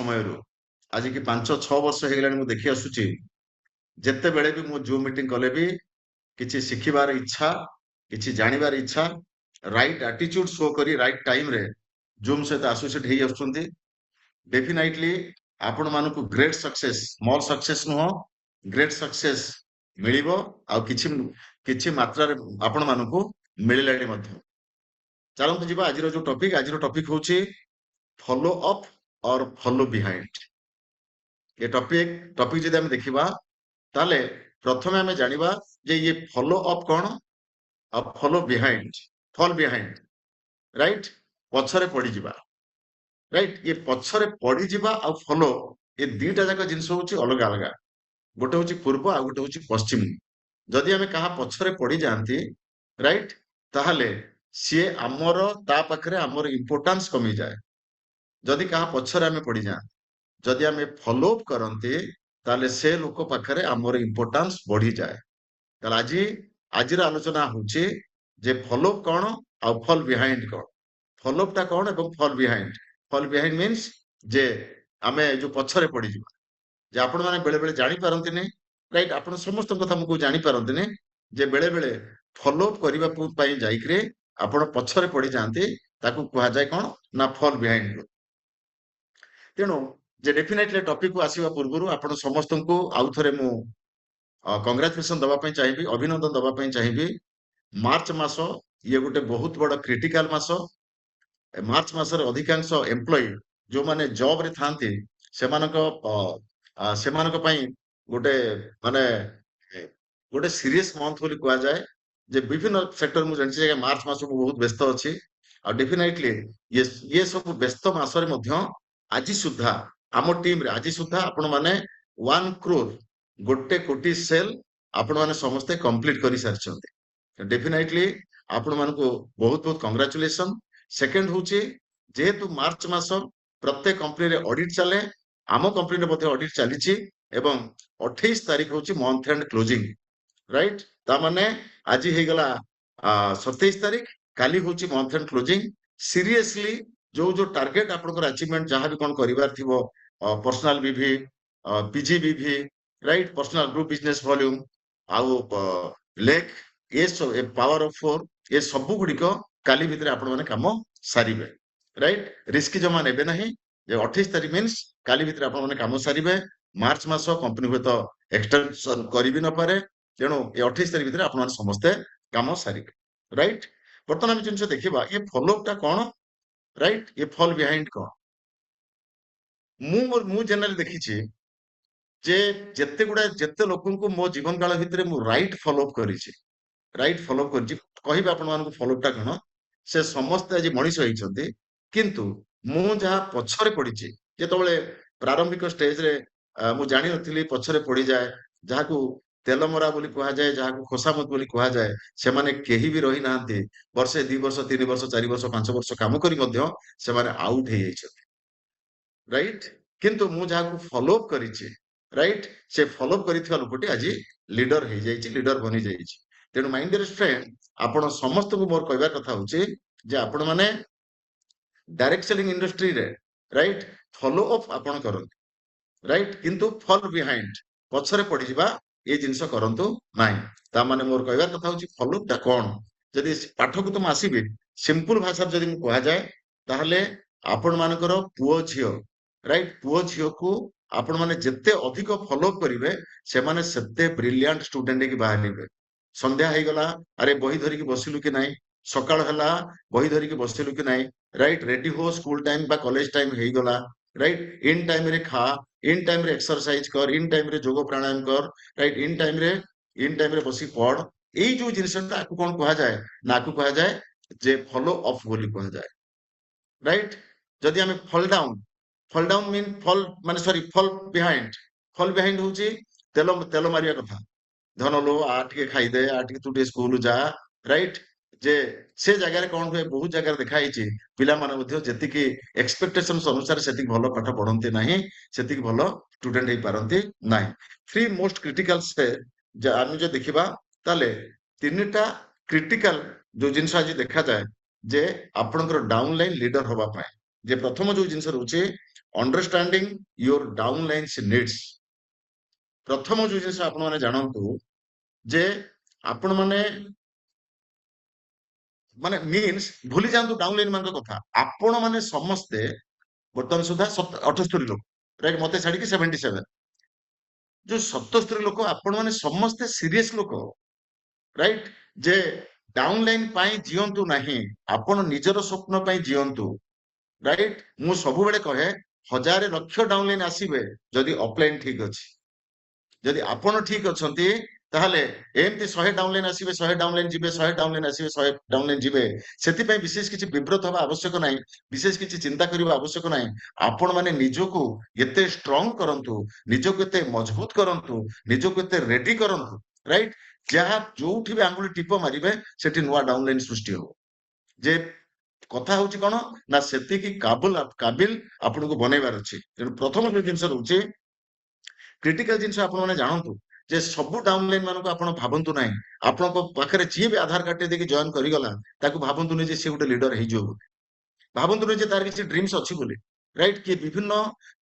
ସମୟରୁ ଆଜିକି 5-6 ବର୍ଷ ହେଇଗଲାଣି ମୁଁ ଦେଖି ଆସୁଛି। ଯେତେବେଳେ ବି ମୁଁ ଜୁମ୍ ମିଟିଂ କଲେ ବି କିଛି ଶିଖିବାର ଇଚ୍ଛା, କିଛି ଜାଣିବାର ଇଚ୍ଛା, ରାଇଟ୍ ଆଟିଚ୍ୟୁଡ୍ ଶୋ କରି ରାଇଟ୍ ଟାଇମରେ ଜୁମ୍ ସହିତ ଆସୋସିଏଟ୍ ହେଇ ଆସୁଛନ୍ତି। ଡେଫିନାଇଟଲି ଆପଣମାନଙ୍କୁ ଗ୍ରେଟ୍ ସକ୍ସେସ୍, ସ୍ମଲ୍ ସକ୍ସେସ୍ ନୁହଁ, ଗ୍ରେଟ୍ ସକ୍ସେସ୍ ମିଳିବ। ଆଉ କିଛି କିଛି ମାତ୍ରାରେ ଆପଣମାନଙ୍କୁ ମିଳିଲାଣି ମଧ୍ୟ। ଚାଲନ୍ତୁ ଯିବା ଆଜିର ଯୋଉ ଟପିକ। ଆଜିର ଟପିକ ହଉଛି ଫଲୋ ଅପ୍ ଅର୍ ଫଲୋ ବିହାଇଣ୍ଡ। ଏ ଟପିକ ଯଦି ଆମେ ଦେଖିବା ତାହେଲେ ପ୍ରଥମେ ଆମେ ଜାଣିବା ଯେ ଇଏ ଫଲୋ ଅପ୍ କଣ ଆଉ ଫଲୋ ବିହାଇଣ୍ଡ। ଫଲ୍ ବିହାଇଣ୍ଡ, ରାଇଟ୍, ପଛରେ ପଡିଯିବା। ରାଇଟ୍, ଇଏ ପଛରେ ପଡିଯିବା ଆଉ ଫଲୋ, ଏ ଦିଟା ଯାକ ଜିନିଷ ହଉଛି ଅଲଗା ଅଲଗା। ଗୋଟେ ହଉଛି ପୂର୍ବ ଆଉ ଗୋଟେ ହଉଛି ପଶ୍ଚିମ। ଯଦି ଆମେ କାହା ପଛରେ ପଡିଯାଆନ୍ତି, ରାଇଟ୍, ତାହେଲେ ସିଏ ତା ପାଖରେ ଆମର ଇମ୍ପୋର୍ଟାନ୍ସ କମିଯାଏ। ଯଦି କାହା ପଛରେ ଆମେ ପଡିଯାଆନ୍ତି, ଯଦି ଆମେ ଫଲୋ ଅପ୍ କରନ୍ତି, ତାହେଲେ ସେ ଲୋକ ପାଖରେ ଆମର ଇମ୍ପୋର୍ଟାନ୍ସ ବଢିଯାଏ। ତାହେଲେ ଆଜିର ଆଲୋଚନା ହଉଛି ଯେ ଫଲୋ ଅପ୍ କଣ ଆଉ ଫଲ୍ ବିହାଇଣ୍ଡ କଣ। ଫଲୋ ଅପ୍ ଟା କଣ ଏବଂ ଫଲ୍ ବିହାଇଣ୍ଡ। ଫଲ୍ ବିହାଇଣ୍ଡ ମିନ୍ସ ଯେ ଆମେ ଯୋଉ ପଛରେ ପଡିଯିବା, ଯେ ଆପଣ ମାନେ ବେଳେ ବେଳେ ଜାଣିପାରନ୍ତିନି, ରାଇଟ୍, ଆପଣ ସମସ୍ତଙ୍କ କଥା ମୁଁ ଜାଣିପାରନ୍ତିନି, ଯେ ବେଳେ ବେଳେ ଫଲୋ ଅପ୍ କରିବା ପାଇଁ ଯାଇକିରି ଆପଣ ପଛରେ ପଡିଯାଆନ୍ତି, ତାକୁ କୁହାଯାଏ କଣ ନା ଫଲ୍ ବିହାଇଣ୍ଡ। ତେଣୁ ଯେ ଡେଫିନେଟଲି ଟପିକକୁ ଆସିବା ପୂର୍ବରୁ ଆପଣ ସମସ୍ତଙ୍କୁ ଆଉ ଥରେ ମୁଁ କଂଗ୍ରାଚୁଲେସନ ଦବା ପାଇଁ ଚାହିଁବି, ଅଭିନନ୍ଦନ ଦବା ପାଇଁ ଚାହିଁବି। ମାର୍ଚ୍ଚ ମାସ ଇଏ ଗୋଟେ ବହୁତ ବଡ କ୍ରିଟିକାଲ ମାସ। ମାର୍ଚ୍ଚ ମାସରେ ଅଧିକାଂଶ ଏମ୍ପ୍ଲୟି ଯୋଉମାନେ ଜବ ରେ ଥାନ୍ତି ସେମାନଙ୍କ ପାଇଁ ଗୋଟେ ମାନେ ଗୋଟେ ସିରିୟସ୍ ମନ୍ଥ ବୋଲି କୁହାଯାଏ। ଯେ ବିଭିନ୍ନ ସେକ୍ଟର ମୁଁ ଜାଣିଛି ଯେ ମାର୍ଚ୍ଚ ମାସ ମୁଁ ବହୁତ ବ୍ୟସ୍ତ ଅଛି। ଆଉ ଡେଫିନେଟଲି ଇଏ ସବୁ ବ୍ୟସ୍ତ ମାସରେ ମଧ୍ୟ ଆଜି ସୁଦ୍ଧା ଆମ ଟିମରେ ଆଜି ସୁଦ୍ଧା ଆପଣ ମାନେ 1 crore 1 କୋଟି ସେଲ୍ ଆପଣ ମାନେ ସମସ୍ତେ କମ୍ପ୍ଲିଟ କରି ସାରିଛନ୍ତି। ଡେଫିନେଟଲି ଆପଣ ମାନଙ୍କୁ ବହୁତ ବହୁତ କଂଗ୍ରାଚୁଲେସନ। ସେକେଣ୍ଡ ହଉଛି ଯେହେତୁ ମାର୍ଚ୍ଚ ମାସ ପ୍ରତ୍ୟେକ କମ୍ପାନୀରେ ଅଡିଟ୍ ଚାଲେ, ଆମ କମ୍ପାନୀରେ ମଧ୍ୟ ଅଡିଟ୍ ଚାଲିଛି ଏବଂ 28 ତାରିଖ ହଉଛି ମନ୍ଥ ଏଣ୍ଡ କ୍ଲୋଜିଂ, ରାଇଟ୍। ତାମାନେ ଆଜି ହେଇଗଲା 27 ତାରିଖ, କାଲି ହଉଛି ମନ୍ଥ ଏଣ୍ଡ କ୍ଲୋଜିଂ। ସିରିୟସଲି ଯୋଉ ଟାର୍ଗେଟ ଆପଣଙ୍କର ଆଚିଭମେଣ୍ଟ ଯାହା ବି କଣ କରିବାର ଥିବ, personal BV, PG BV, right, personal group business volume ଆଉ ଲେକ୍, ପାୱାର ଅଫ 4, ଏ ସବୁ ଗୁଡିକ କାଲି ଭିତରେ ଆପଣ ମାନେ କାମ ସାରିବେ, ରାଇଟ୍। ରିସ୍କ ଜମା ନେବେ ନାହିଁ। ଯେ 28 ତାରିଖ ମିନ୍ସ କାଲି ଭିତରେ ଆପଣ ମାନେ କାମ ସାରିବେ। ମାର୍ଚ୍ଚ ମାସ କମ୍ପାନୀ ହୁଏତ ଏକ୍ସଟେନସନ କରିବି ନପାରେ, ତେଣୁ ଏ 28 ତାରିଖ ଭିତରେ ଆପଣ ମାନେ ସମସ୍ତେ କାମ ସାରିବେ, ରାଇଟ୍। ବର୍ତ୍ତମାନ ଆମେ ଜିନିଷ ଦେଖିବା ଏ ଫଲୋ ଅପ୍ ଟା କଣ, ରାଇଟ୍, ଏ ଫଲ୍ ବିହାଇଣ୍ଡ କଣ। ମୁଁ ଜେନେରାଲି ଦେଖିଛି ଯେ ଯେତେ ଲୋକଙ୍କୁ ମୋ ଜୀବନ କାଳ ଭିତରେ ମୁଁ ରାଇଟ୍ ଫଲୋ ଅପ୍ କରିଛି, କହିବେ ଆପଣ ମାନଙ୍କୁ ଫଲୋ ଅପ୍ ଟା କଣ। ସେ ସମସ୍ତେ ଆଜି ମଣିଷ ହେଇଛନ୍ତି, କିନ୍ତୁ ମୁଁ ଯାହା ପଛରେ ପଡିଛି, ଯେତେବେଳେ ପ୍ରାରମ୍ଭିକ ଷ୍ଟେଜରେ ମୁଁ ଜାଣିନଥିଲି, ପଛରେ ପଡିଯାଏ, ଯାହାକୁ ତେଲମରା ବୋଲି କୁହାଯାଏ, ଯାହାକୁ ଖୋସାମତ ବୋଲି କୁହାଯାଏ, ସେମାନେ କେହି ବି ରହିନାହାନ୍ତି। ବର୍ଷେ 2 ବର୍ଷ 3 ବର୍ଷ 4 ବର୍ଷ 5 ବର୍ଷ କାମ କରି ମଧ୍ୟ ସେମାନେ ଆଉଟ ହେଇଯାଇଛନ୍ତି, ରାଇଟ୍। କିନ୍ତୁ ମୁଁ ଯାହାକୁ ଫଲୋ ଅପ୍ କରିଛି, ରାଇଟ୍, ସେ ଫଲୋ ଅପ୍ କରିଥିବା ଲୋକଟି ଆଜି ଲିଡର ହେଇଯାଇଛି, ଲିଡର ବନିଯାଇଛି। ତେଣୁ ମାଇ ଡିୟର ଫ୍ରେଣ୍ଡ, ଆପଣ ସମସ୍ତଙ୍କୁ ମୋର କହିବା କଥା ହଉଛି ଯେ ଆପଣ ମାନେ ଡାଇରେକ୍ଟ ସେଲିଂ ଇଣ୍ଡଷ୍ଟ୍ରିରେ, ରାଇଟ୍, ଫଲୋ ଅପ୍ ଆପଣ କରନ୍ତୁ, ରାଇଟ୍, କିନ୍ତୁ ଫଲ୍ ବିହାଇଣ୍ଡ, ପଛରେ ପଡିଯିବା, ଏ ଜିନିଷ କରନ୍ତୁ ନାହିଁ। ତା ମାନେ ମୋର କହିବା କଥା ହଉଛି ଫଲୋ ଅପ୍ ଟା କଣ। ଯଦି ପାଠକୁ ତ ମୁଁ ଆସିବି, ସିମ୍ପଲ ଭାଷାରେ ଯଦି ମୁଁ କୁହାଯାଏ, ତାହେଲେ ଆପଣ ମାନଙ୍କର ପୁଅ ଝିଅ, ରାଇଟ୍, ପୁଅ ଝିଅକୁ ଆପଣ ମାନେ ଯେତେ ଅଧିକ ଫଲୋ ଅପ୍ କରିବେ, ସେମାନେ ସେତେ ବ୍ରିଲିଆଣ୍ଟ ଷ୍ଟୁଡେଣ୍ଟ ହେଇକି ବାହାରିବେ। ସନ୍ଧ୍ୟା ହେଇଗଲା, ଆରେ ବହି ଧରିକି ବସିଲୁ କି ନାହିଁ, ସକାଳ ହେଲା ବହି ଧରିକି ବସିଲୁ କି ନାହିଁ, ରାଇଟ୍, ରେଡି ହୋ, ସ୍କୁଲ ଟାଇମ ବା କଲେଜ ଟାଇମ ହେଇଗଲା, ରାଇଟ୍, ଇନ୍ ଟାଇମ ରେ ଖା, ଇନ୍ ଟାଇମ ରେ ଏକ୍ସରସାଇଜ କର, ଇନ୍ ଟାଇମ ରେ ଯୋଗ ପ୍ରାଣାୟାମ କର, ରାଇଟ୍, ଇନ୍ ଟାଇମ ରେ ବସି ପଢ। ଏଇ ଯୋଉ ଜିନିଷଟା ଆକୁ କଣ କୁହାଯାଏ ନା, ଆକୁ କୁହାଯାଏ ଯେ ଫଲୋ ଅପ୍ ବୋଲି କୁହାଯାଏ, ରାଇଟ୍। ଯଦି ଆମେ ଫଲ୍ ଡାଉନ୍ ମିନ୍ ଫଲ୍ ବିହାଇଣ୍ଡ ହଉଛି ତେଲ ମାରିବା କଥା। ଧନ लो आ ଟିକେ ଖାଇଦେ, आ ଟିକେ ତୁ ଟିକେ ସ୍କୁଲ ଯା, ରାଇଟ୍। ଯେ ସେ ଜାଗାରେ କଣ ହୁଏ, ବହୁତ ଜାଗାରେ ଦେଖା ହେଇଛି, ପିଲାମାନେ ମଧ୍ୟ ଯେତିକି ଏକ୍ସପେକ୍ଟେସନ ଅନୁସାରେ ସେତିକି ଭଲ ପାଠ ପଢନ୍ତି ନାହିଁ, ସେତିକି ଭଲ ଷ୍ଟୁଡେଣ୍ଟ ହେଇପାରନ୍ତି ନାହିଁ। 3 ମୋଷ୍ଟ କ୍ରିଟିକାଲ ଆମେ ଯଦି ଦେଖିବା, ତାହେଲେ 3ଟା କ୍ରିଟିକାଲ ଯୋଉ ଜିନିଷ ଆଜି ଦେଖାଯାଏ ଯେ ଆପଣଙ୍କର ଡାଉନ ଲାଇନ ଲିଡର ହବା ପାଇଁ, ଯେ ପ୍ରଥମ ଯୋଉ ଜିନିଷ ରହୁଛି अंडरस्टैंडिंग योर डाउनलाइन्स नीड्स प्रथम जो जिन आपण मैंने जानतु जे आपण मैंने माने मीन्स भूली जातु डाउनलाइन मान कथा आपण मैंने समस्ते बर्तमान सुधा 78 लोक राइट मत छाड़ी 77 जो 77 लोक आपण मैंने समस्ते सीरीयस लोक राइट जे डाउनलाइन जीवंतु नहीं आपण निजर स्वप्न जीवंतु राइट मु सब बेले कहे 1000 लक्ष डाउनलाइन आसीबे जदि ऑफलाइन ठीक अछि जदि आपण ठीक अछंती ताहले एमती 100 डाउनलाइन आसीबे 100 डाउनलाइन जिबे 100 डाउनलाइन आसीबे 100 डाउनलाइन जिबे सेति पय विशेष किछि विब्रत हवा आवश्यक नाही विशेष किछि चिंता करिवा आवश्यक नाही आपण माने निजोको एते स्ट्रांग करंतु निजोको एते मजबूत करंतु निजोको एते रेडी करंतु राइट जहा जोठी भी आंगुली टिप मारिबे सेठी नुवा डाउनलाइन सृष्टि हो जे कथा होची कोन ना सेति की काबिल आपनको बनैबार अछि तेनु प्रथम जो जिंस रहउची क्रिटिकल जिनस आपण माने जानंतु जे सब डाउनलाइन मान को आपण भाबंतु नाही आपण को पाखरे जी भी आधार कार्ड देके जॉइन करी गला ताकू भाबंतु नै जे से गुटे लीडर हे जो भाबंतु नै जे तार किछि ड्रीम्स अछि बोली राइट कि विभिन्न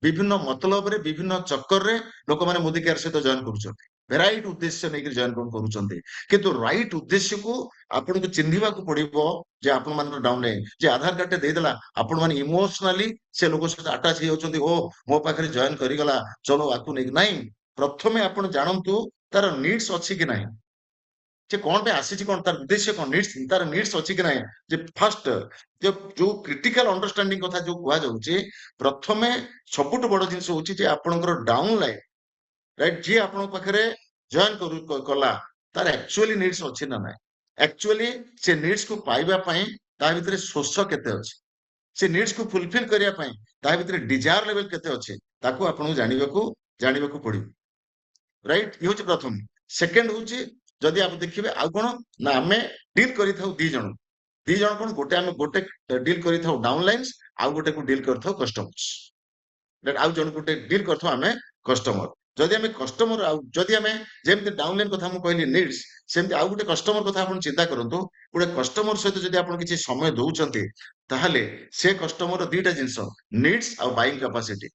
विभिन्न मतलब रे विभिन्न चक्कर रे लोक माने मोदी केयर सहित जॉइन करूछथि राइट उद्देश्य नै कि जॉइन करूछथि किंतु राइट उद्देश्य को आपण को चिन्हिबा को पड़िबो जे आपण मान डाउनलाइन जे आधार कार्ड दे देला आपण मान इमोशनली से लोक सहित अटैच हे होछथि ओ मो पाखरे जॉइन करी गला चलो आकू नै नहीं प्रथमे आपण जानंतु तार नीड्स अछि कि नाही जे कोन पे आसी कोन तार उद्देश्य कोन नीड्स तार नीड्स अछि कि नाही जे फर्स्ट जो क्रिटिकल अंडरस्टैंडिंग कथा जो कुआ जाउची प्रथमे सबुट बड़ जिंस होची जे आपनकर डाउन लाइन राइट जे आपण पाखरे जॉइन कला तार एक्चुअली नीड्स अछि ना नाही एक्चुअली से नीड्स को पाइबा पई ता भितरे शोष केते अछि से नीड्स को फुलफिल करिया पई ता भितरे डिजायर लेवल केते अछि ताको आपण जानिबाकू पड़ी राइट ये होची प्रथम सेकंड होची जदि आप देखिबे आ कोन ना हमें डील करि थाउ दी जण कोन गोटे हम गोटे डील करि थाउ डाउनलाइन्स आ गोटे को डील कर थाउ कस्टमर्स राइट आ जण गोटे डील कर थाउ हमें कस्टमर जदि हमें कस्टमर आ जदि हमें जेमते डाउनलाइन कथा हम कहली नीड्स सेमते आ गोटे कस्टमर कथा आपण चिंता करंतु गोटे कस्टमर सहित जदि आपण किछि समय दउचंती ताहले से कस्टमर दीटा जिंस नीड्स आ बाइंग कैपेसिटी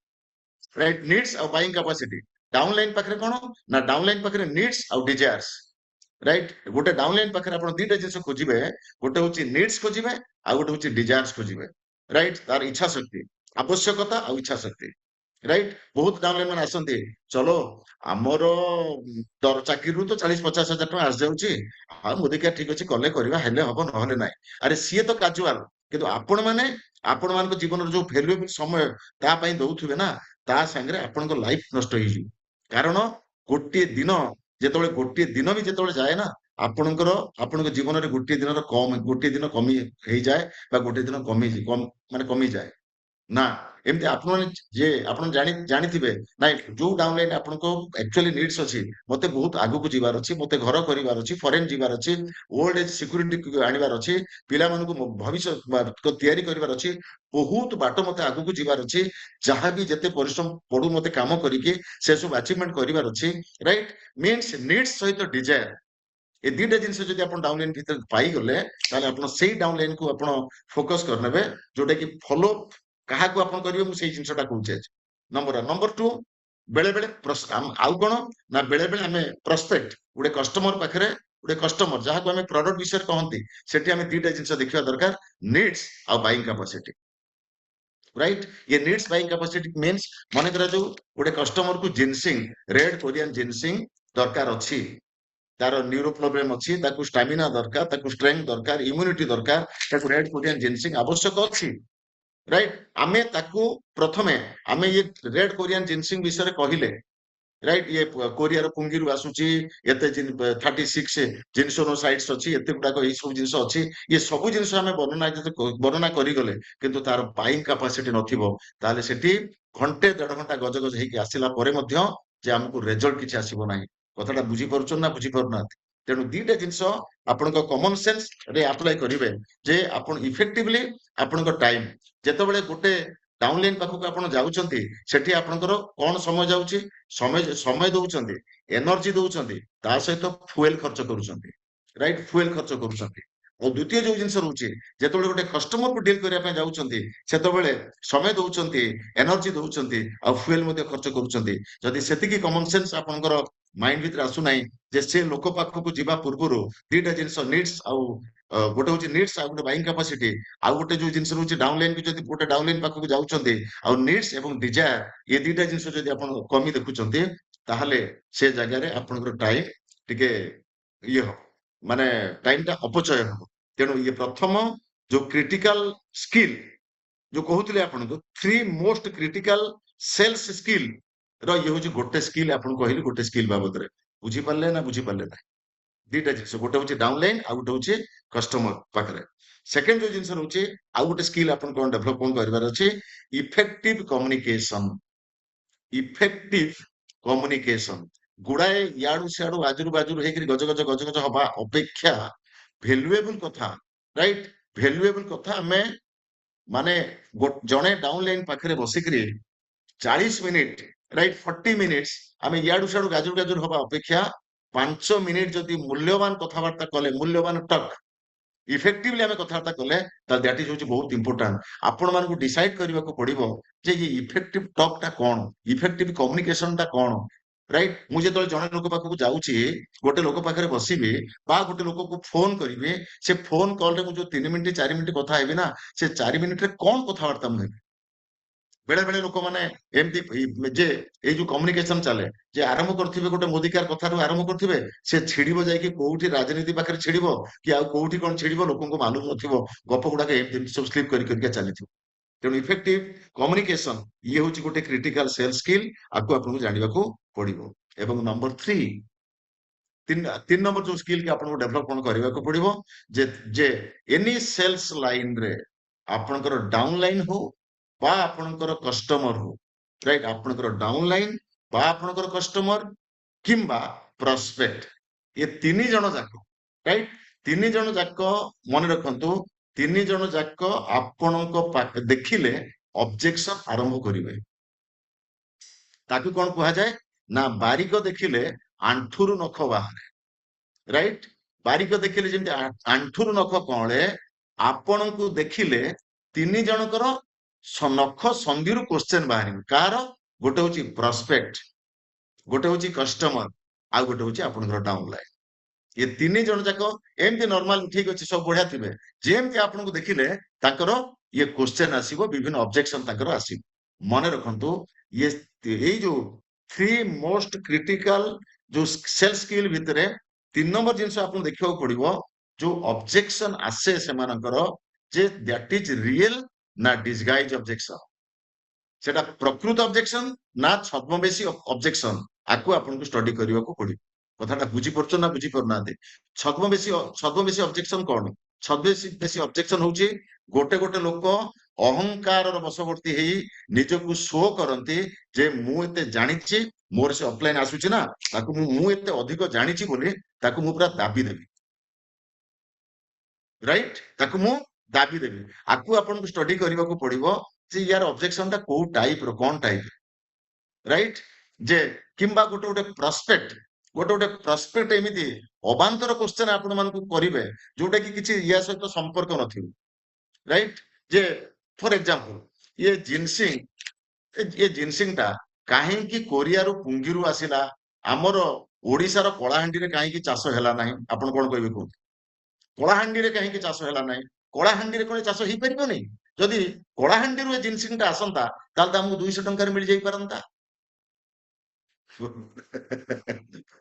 राइट नीड्स आ बाइंग कैपेसिटी डाउनलाइन पाखरे कोन ना डाउनलाइन पाखरे नीड्स आ डिजायर्स राइट गोटे डाउनलाइन पाखरे आपण दीटा जिंस खोजिबे गोटे होची नीड्स खोजिबे आ गोटे होची डिजायर्स खोजिबे राइट तार इच्छा शक्ति आवश्यकता आ इच्छा शक्ति राइट बहुत डाउनलाइन मन आसंती चलो हमरो दर चाकरी रु तो 40-50 हजार टका आस जाउची आ मोदी के ठीक अछि कले करबा हेले हबो न होले नाही अरे सीए तो काजुअल किंतु आपण मान को जीवन जो वैल्यूएबल समय ता पई दउथुबे ना ता संगरे आपण को लाइफ नष्ट होई जी कारण गोटे दिन जेतोले गोटे दिन भी जेतोले जाए ना आपणकर जीवन रे गोटे दिन कम गोटे दिन कमी हे जाए बा गोटे दिन कमी जाए ना एमती आपण जे आपण जानिथिबे नाइ जो डाउनलाइन आपण को एक्चुअली नीड्स अछि मते बहुत आगु को जीवार अछि मते घर करिवार अछि फॉरेन जीवार अछि ओल्ड एज सिक्युरिटी आनिवार अछि पिला मन को भविष्य को तयारी करिवार अछि बहुत बाट मते आगु को जीवार अछि जहा भी जते परिश्रम पडु मते काम करिके से सब अचीवमेंट करिवार अछि राइट मीन्स नीड्स सहित डिजायर ए दीटा जिनस जदि आपण डाउनलाइन भीतर पाई गले ताले आपण सेही डाउनलाइन को आपण फोकस करनेबे जोटा कि फॉलो कहा को आपण करिवे मु सेही जिनसटा कहूचे नंबर 2 बेले बेले आउ कोन ना बेले बेले हमें प्रोस्पेक्ट गुडे कस्टमर पाखरे गुडे कस्टमर जहा को हमें प्रोडक्ट विषय कहंती सेठी हमें दीटा जिनस देखिबा दरकार नीड्स आ बाइंग कैपेसिटी राइट ये नीड्स बाइंग कैपेसिटी मींस माने करा जो गुडे कस्टमर को जिनसिंग रेड कोरियन जिनसिंग दरकार अछि तार न्यूरो प्रॉब्लम अछि ताकू स्टैमिना दरकार ताकू स्ट्रेंथ दरकार इम्यूनिटी दरकार ताकू रेड कोरियन जिनसिंग आवश्यक अछि राइट आमे ताकू प्रथमे आमे ये रेड कोरियन जिनसिंग विषय कहिले राइट ये कोरिया रो पुंगीरु आसुची एते जिन 36 जिनसोनो साइट्स अछि एते गुडा को ई सब जिंस अछि ये सब जिंस हमें वर्णना करी गले किंतु तार बाइंग कैपेसिटी नथिबो ताले सेठी घंटे 1.5 घंटा गजगज हेकी आसिला परे मध्य जे हमकु रिजल्ट किछि आसीबो नाही कथाटा बुझी परछन ना बुझी परना तेणु दीटा जिंस आपण को कॉमन सेंस रे अप्लाई करिवे जे आपण इफेक्टिवली आपण को टाइम जेते बेले गोटे डाउनलाइन पाखु को आपण जाउचंती सेठी आपणकर कोन समय जाउची समय दउचंती एनर्जी दउचंती ता सहित फ्यूएल खर्च करूचंती राइट फ्यूएल खर्च करूचंती ଆଉ ଦ୍ୱିତୀୟ ଯୋଉ ଜିନିଷ ରହୁଛି, ଯେତେବେଳେ ଗୋଟେ କଷ୍ଟମରକୁ ଡିଲ୍ କରିବା ପାଇଁ ଯାଉଛନ୍ତି ସେତେବେଳେ ସମୟ ଦଉଛନ୍ତି, ଏନର୍ଜି ଦଉଛନ୍ତି, ଆଉ ଫୁଏଲ ମଧ୍ୟ ଖର୍ଚ୍ଚ କରୁଛନ୍ତି। ଯଦି ସେତିକି କମନ ସେନ୍ସ ଆପଣଙ୍କର ମାଇଣ୍ଡ ଭିତରେ ଆସୁନାହିଁ ଯେ ସେ ଲୋକ ପାଖକୁ ଯିବା ପୂର୍ବରୁ ଦିଟା ଜିନିଷ ନିଡ୍ସ ଆଉ ଗୋଟେ ହଉଛି ନିଡ୍ସ ଆଉ ଗୋଟେ ବାଇଂ କାପାସିଟି, ଆଉ ଗୋଟେ ଯୋଉ ଜିନିଷ ରହୁଛି ଡାଉନ ଲାଇନ କୁ ଯଦି ଗୋଟେ ଡାଉନ ଲାଇନ ପାଖକୁ ଯାଉଛନ୍ତି ଆଉ ନିଡ୍ସ ଏବଂ ଡିଜାୟାର ଏ ଦିଟା ଜିନିଷ ଯଦି ଆପଣ କମି ଦେଖୁଛନ୍ତି ତାହେଲେ ସେ ଜାଗାରେ ଆପଣଙ୍କର ଟାଇମ ଟିକେ ଇଏ ହବ, ମାନେ ଟାଇମ ଟା ଅପଚୟ ହବ। ତେଣୁ ଇଏ ପ୍ରଥମ ଯୋଉ କ୍ରିଟିକାଲ ସ୍କିଲ୍ ଯୋଉ କହୁଥିଲେ ଆପଣଙ୍କୁ, three most critical sales skill ର ଇଏ ହଉଛି ଗୋଟେ ସ୍କିଲ୍ ଆପଣଙ୍କୁ କହିଲି ଗୋଟେ ସ୍କିଲ୍ ବାବଦରେ। ବୁଝିପାରିଲେ ନା ବୁଝିପାରିଲେ ନା? ଦିଟା ଜିନିଷ, ଗୋଟେ ହଉଛି ଡାଉନ ଲାଇନ ଆଉ ଗୋଟେ ହଉଛି କଷ୍ଟମର ପାଖରେ। ସେକେଣ୍ଡ ଯୋଉ ଜିନିଷ ରହୁଛି, ଆଉ ଗୋଟେ ସ୍କିଲ୍ ଆପଣ କଣ ଡେଭଲପ କଣ କରିବାର ଅଛି, ଇଫେକ୍ଟିଭ କମ୍ୟୁନିକେସନ। ଇଫେକ୍ଟିଭ କମ୍ୟୁନିକେସନ, ଗୁଡାଏ ଇଆଡୁ ସିଆଡୁ ଆଜୁରୁ ବାଜୁରୁ ହେଇକିରି ଗଜ ଗଜ ଗଜ ଗଜ ହବା ଅପେକ୍ଷା ଭ୍ୟାଲୁଏବଲ କଥା, ରାଇଟ, ଭ୍ୟାଲୁଏବଲ କଥା ଆମେ ମାନେ ଜଣେ ଡାଉନ ଲାଇନ ପାଖରେ ବସିକିରି 40 ମିନିଟ, ରାଇଟ, 40 ମିନିଟ୍ସ ଆମେ ଇଆଡୁ ସିଆଡୁ ଗାଜୁର ଗାଜୁର ହବା ଅପେକ୍ଷା 5 ମିନିଟ ଯଦି ମୂଲ୍ୟବାନ କଥାବାର୍ତ୍ତା କଲେ, ମୂଲ୍ୟବାନ ଟକ୍ ଇଫେକ୍ଟିଭଲି ଆମେ କଥାବାର୍ତ୍ତା କଲେ, ତାହେଲେ ଦ୍ୟାଟ ଇଜ ହଉଛି ବହୁତ ଇମ୍ପୋର୍ଟାଣ୍ଟ। ଆପଣ ମାନଙ୍କୁ ଡିସାଇଡ କରିବାକୁ ପଡିବ ଯେ ଇଏ ଇଫେକ୍ଟିଭ ଟକ୍ ଟା କଣ, ଇଫେକ୍ଟିଭ କମ୍ୟୁନିକେସନ ଟା କଣ, ରାଇଟ। ମୁଁ ଯେତେବେଳେ ଜଣେ ଲୋକ ପାଖକୁ ଯାଉଛି, ଗୋଟେ ଲୋକ ପାଖରେ ବସିବି ବା ଗୋଟେ ଲୋକକୁ ଫୋନ କରିବି, ସେ ଫୋନ କଲରେ ମୁଁ ଯୋଉ 3 ମିନିଟ 4 ମିନିଟ କଥା ହେବି ନା, ସେ 4 ମିନିଟରେ କଣ କଥାବାର୍ତ୍ତା ମୁଁ ହେବି। ବେଳେ ବେଳେ ଲୋକମାନେ ଏମିତି ଯେ ଏଇ ଯୋଉ କମ୍ୟୁନିକେସନ ଚାଲେ, ଯେ ଆରମ୍ଭ କରିଥିବେ ଗୋଟେ ମୋଦିକାର କଥାରୁ ଆରମ୍ଭ କରିଥିବେ, ସେ ଛିଡିବ ଯାଇକି କୋଉଠି ରାଜନୀତି ପାଖରେ ଛିଡିବ କି ଆଉ କୋଉଠି କଣ ଛିଡିବ ଲୋକଙ୍କୁ ମାଲୁମ ନଥିବ, ଗପ ଗୁଡାକ ଏମିତି ସବୁ ସ୍ଲିପ କରି କରିକା ଚାଲିଥିବ। ତେଣୁ ଇଫେକ୍ଟିଭ କମ୍ୟୁନିକେସନ ଇଏ ହଉଛି ଗୋଟେ କ୍ରିଟିକାଲ ସେଲ୍ ସ୍କିଲ୍, ଆକୁ ଆପଣଙ୍କୁ ଜାଣିବାକୁ ପଡିବ। ଏବଂ ନମ୍ବର 3, 3 ନମ୍ବର ଯୋଉ ସ୍କିଲ୍ କି ଆପଣଙ୍କୁ ଡେଭଲପ କଣ କରିବାକୁ ପଡିବ, ଯେ ଏନି ସେଲ୍ସ ଲାଇନରେ ଆପଣଙ୍କର ଡାଉନ ଲାଇନ ହଉ ବା ଆପଣଙ୍କର କଷ୍ଟମର ହଉ, ରାଇଟ, ଆପଣଙ୍କର ଡାଉନ ଲାଇନ ବା ଆପଣଙ୍କର କଷ୍ଟମର କିମ୍ବା ପ୍ରସ୍ପେକ୍ଟ, ଏ 3 ଜଣ ଯାକ, ରାଇଟ, 3 ଜଣ ଯାକ ମନେ ରଖନ୍ତୁ, 3 ଜଣ ଯାକ ଆପଣଙ୍କ ଦେଖିଲେ ଅବଜେକ୍ସନ ଆରମ୍ଭ କରିବେ। ତାକୁ କଣ କୁହାଯାଏ ନା ବାରିକ ଦେଖିଲେ ଆଣ୍ଠୁରୁ ନଖ ବାହାରେ, ରାଇଟ। ବାରିକ ଦେଖିଲେ ଯେମିତି ଆଣ୍ଠୁରୁ ନଖ କଅଁଳେ, ଆପଣଙ୍କୁ ଦେଖିଲେ 3 ଜଣଙ୍କର ନଖ ସନ୍ଧିରୁ କ୍ୱେଶ୍ଚେନ ବାହାରିବ। କାହାର? ଗୋଟେ ହଉଛି ପ୍ରସ୍ପେକ୍ଟ, ଗୋଟେ ହଉଛି କଷ୍ଟମର, ଆଉ ଗୋଟେ ହଉଛି ଆପଣଙ୍କର ଡାଉନ ଲାଇନ। ଏ 3 ଜଣ ଯାକ ଏମିତି ନର୍ମାଲ ଠିକ ଅଛି ସବୁ ବଢିଆ ଥିବେ, ଯେମିତି ଆପଣଙ୍କୁ ଦେଖିଲେ ତାଙ୍କର ଇଏ କ୍ୱେଶ୍ଚେନ ଆସିବ, ବିଭିନ୍ନ ଅବଜେକ୍ସନ ତାଙ୍କର ଆସିବ। ମନେ ରଖନ୍ତୁ, ଇଏ ଏଇ ଯୋଉ 3 ମୋଷ୍ଟ କ୍ରିଟିକାଲ ଯୋଉ ସେଲ୍ ସ୍କିଲ୍ ଭିତରେ 3 ନମ୍ବର ଜିନିଷ ଆପଣଙ୍କୁ ଦେଖିବାକୁ ପଡିବ, ଯୋଉ ଅବଜେକ୍ସନ ଆସେ ସେମାନଙ୍କର, ଯେ ଦ୍ୟାଟ ଇଜ ରିଏଲ ନା ଡିସଗାଇଜ ଅବଜେକ୍ସନ, ସେଟା ପ୍ରକୃତ ଅବଜେକ୍ସନ ନା ଛଦ୍ମବେଶୀ ଅବଜେକ୍ସନ, ଆକୁ ଆପଣଙ୍କୁ ଷ୍ଟଡି କରିବାକୁ ପଡିବ। କଥାଟା ବୁଝିପାରୁଛ ନା ବୁଝିପାରୁନାହାନ୍ତି? ଛଦ୍ମବେଶୀ ଅବଜେକ୍ସନ କଣ? ଛଦ୍ମବେଶୀ ଅବଜେକ୍ସନ ହଉଛି ଗୋଟେ ଗୋଟେ ଲୋକ ଅହଙ୍କାରର ବଶବର୍ତ୍ତୀ ହେଇ ନିଜକୁ ଶୋ କରନ୍ତି ଯେ ମୁଁ ଏତେ ଜାଣିଛି, ମୋର ସେ ଅଫଲାଇନ ଆସୁଛି ନା, ତାକୁ ମୁଁ ଏତେ ଅଧିକ ଜାଣିଛି ବୋଲି ତାକୁ ମୁଁ ପୁରା ଦାବି ଦେବି, ରାଇଟ, ତାକୁ ମୁଁ ଦାବି ଦେବି। ଆକୁ ଆପଣଙ୍କୁ ଷ୍ଟଡି କରିବାକୁ ପଡିବ ଯେ ୟାର ଅବଜେକ୍ସନ ଟା କୋଉ ଟାଇପ ର, କଣ ଟାଇପ, ରାଇଟ। ଯେ କିମ୍ବା ଗୋଟେ ପ୍ରସ୍ପେକ୍ଟ ଏମିତି ଅବାନ୍ତର କ୍ୱେଶ୍ଚେନ ଆପଣ ମାନଙ୍କୁ କରିବେ ଯୋଉଟା କି କିଛି ୟା ସହିତ ସମ୍ପର୍କ ନଥିବ, ରାଇଟ। ଯେ ଫର ଏକ୍ସାମ୍ପଲ, ଇଏ ଜିନସିଂ, ଏ ଜିନସିଂ ଟା କାହିଁକି କୋରିଆରୁ ପୁଙ୍ଗିରୁ ଆସିଲା, ଆମର ଓଡିଶାର କଳାହାଣ୍ଡିରେ କାହିଁକି ଚାଷ ହେଲା ନାହିଁ, ଆପଣ କଣ କହିବେ କୁହନ୍ତୁ? କଳାହାଣ୍ଡିରେ କାହିଁକି ଚାଷ ହେଲା ନାହିଁ? କଳାହାଣ୍ଡିରେ କଣ ଚାଷ ହେଇପାରିବନି? ଯଦି କଳାହାଣ୍ଡିରୁ ଏ ଜିନିଷ ଟା ଆସନ୍ତା ତାହେଲେ ଆମକୁ 200 ଟଙ୍କାରେ ମିଳିଯାଇ ପାରନ୍ତା।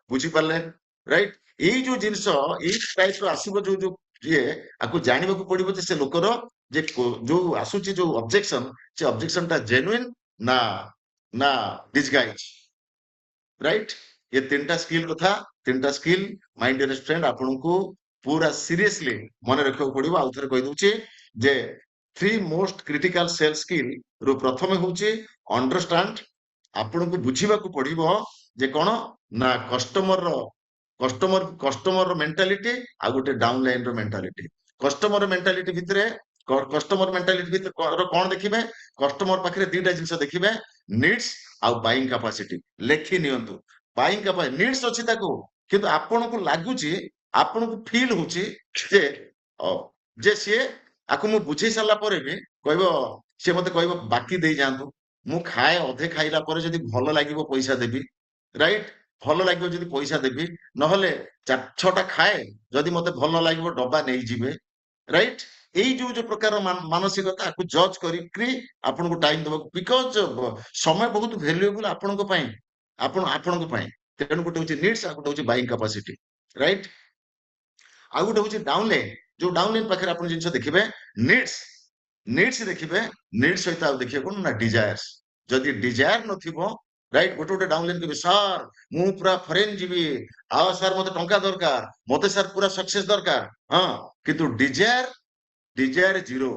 ବୁଝିପାରିଲେ, ରାଇଟ। ଏଇ ଯୋଉ ଜିନିଷ ଏଇ ଟାଇପ ର ଆସିବ, ଯୋଉ ଯୋଉ ଇଏ, ଆକୁ ଜାଣିବାକୁ ପଡିବ ଯେ ସେ ଲୋକର ଯେ ଯୋଉ ଆସୁଛି ଯୋଉ ଅବଜେକ୍ସନ, ସେ ଅବଜେକ୍ସନ ଟା ଜେନୁଇନ ନା ନା ଡିସଗାଇଜ, ରାଇଟ। ଏ 3ଟା ସ୍କିଲ୍ କଥା, 3ଟା ସ୍କିଲ୍ ମାଇ ଡିୟରେଷ୍ଟ ଫ୍ରେଣ୍ଡ ଆପଣଙ୍କୁ ପୁରା ସିରିୟସଲି ମନେ ରଖିବାକୁ ପଡିବ। ଆଉ ଥରେ କହିଦଉଛି ଯେ 3 ମୋଷ୍ଟ କ୍ରିଟିକାଲ ସେଲ୍ ସ୍କିଲ୍ ରୁ ପ୍ରଥମେ ହଉଛି ଅଣ୍ଡରଷ୍ଟାଣ୍ଡ, ଆପଣଙ୍କୁ ବୁଝିବାକୁ ପଡିବ ଯେ କଣ ନା କଷ୍ଟମର ମେଣ୍ଟାଲିଟି ଆଉ ଗୋଟେ ଡାଉନ ଲାଇନ ର ମେଣ୍ଟାଲିଟି। କଷ୍ଟମର ମେଣ୍ଟାଲିଟି ଭିତରେ କଣ ଦେଖିବେ? କଷ୍ଟମର ପାଖରେ 2ଟା ଜିନିଷ ଦେଖିବେ, ନିଡ୍ସ ଆଉ ବାଇଂ କାପାସିଟି। ଲେଖି ନିଅନ୍ତୁ, ବାଇଂ କାପାସିଟି, ନିଡ୍ସ ଅଛି ତାକୁ, କିନ୍ତୁ ଆପଣଙ୍କୁ ଲାଗୁଛି, ଆପଣଙ୍କୁ ଫିଲ୍ ହଉଛି ଯେ ଯେ ସିଏ ଆକୁ ମୁଁ ବୁଝେଇ ସାରିଲା ପରେ ବି କହିବ, ସିଏ ମତେ କହିବ ବାକି ଦେଇ ଯାଆନ୍ତୁ, ମୁଁ ଖାଏ ଅଧେ ଖାଇଲା ପରେ ଯଦି ଭଲ ଲାଗିବ ପଇସା ଦେବି, ରାଇଟ୍? ଭଲ ଲାଗିବ ଯଦି ପଇସା ଦେବି, ନହେଲେ 4-6ଟା ଖାଏ, ଯଦି ମତେ ଭଲ ଲାଗିବ ଡବା ନେଇଯିବେ, ରାଇଟ୍? ଏଇ ଯୋଉ ପ୍ରକାର ମାନସିକତା, ଆକୁ ଜଜ୍ କରିକି ଆପଣଙ୍କୁ ଟାଇମ ଦେବାକୁ, ବିକଜ ସମୟ ବହୁତ ଭ୍ୟାଲୁଏବୁଲ ଆପଣଙ୍କ ପାଇଁ, ଆପଣଙ୍କ ପାଇଁ। ତେଣୁ ଗୋଟେ ହଉଛି ନିଡ୍ସ, ଆଉ ଗୋଟେ ହଉଛି ବାଇଂ କାପାସିଟି, ରାଇଟ୍? ଆଉ ଗୋଟେ ହଉଛି ଡାଉନଲାଇନ। ଯୋଉ ଡାଉନଲାଇନ ପାଖରେ ଆପଣ ଜିନିଷ ଦେଖିବେ ନିଡ୍ସ, ଦେଖିବେ, ନିଡ୍ସ ସହିତ ଆଉ ଦେଖିବେ କଣ ନା ଡିଜାୟାର୍ସ। ଯଦି ଡିଜାୟାର ନଥିବ, ରାଇଟ୍, ଗୋଟେ ଗୋଟେ ଡାଉନଲାଇନ କହିବେ ସାର୍ ମୁଁ ପୁରା ଫରେନ ଯିବି, ଆଉ ସାର୍ ମତେ ଟଙ୍କା ଦରକାର, ମତେ ସାର୍ ପୁରା ସକ୍ସେସ ଦରକାର, ହଁ, କିନ୍ତୁ ଡିଜାୟାର ଜିରୋ,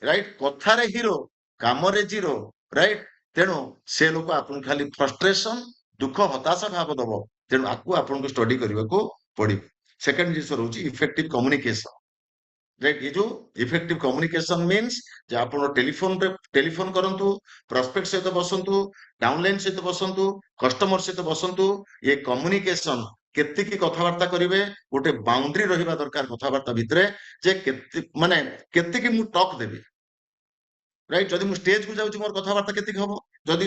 ରାଇଟ୍? କଥାରେ ହିରୋ, କାମରେ ଜିରୋ, ରାଇଟ୍? ତେଣୁ ସେ ଲୋକ ଆପଣଙ୍କୁ ଖାଲି ଫ୍ରଷ୍ଟ୍ରେସନ, ଦୁଃଖ, ହତାଶା ଭାବ ଦବ। ତେଣୁ ଆକୁ ଆପଣଙ୍କୁ ଷ୍ଟଡି କରିବାକୁ ପଡିବ। ସେକେଣ୍ଡ ଜିନିଷ ରହୁଛି ଇଫେକ୍ଟିଭ କମ୍ୟୁନିକେସନ, ରାଇଟ୍? ଏ ଯୋଉ ଇଫେକ୍ଟିଭ କମ୍ୟୁନିକେସନ ମିନ୍ସ ଯେ ଆପଣ ଟେଲିଫୋନ କରନ୍ତୁ, ପ୍ରସ୍ପେକ୍ଟ ସହିତ ବସନ୍ତୁ, ଡାଉନଲାଇନ ସହିତ ବସନ୍ତୁ, କଷ୍ଟମର ସହିତ ବସନ୍ତୁ, ଏ କମ୍ୟୁନିକେସନ କେତିକି କଥାବାର୍ତ୍ତା କରିବେ, ଗୋଟେ ବାଉଣ୍ଡ୍ରି ରହିବା ଦରକାର କଥାବାର୍ତ୍ତା ଭିତରେ, ଯେ ମାନେ କେତିକି ମୁଁ ଟକ୍ ଦେବି, ରାଇଟ୍? ଯଦି ମୁଁ ଷ୍ଟେଜକୁ ଯାଉଛି ମୋର କଥାବାର୍ତ୍ତା କେତିକି ହବ, ଯଦି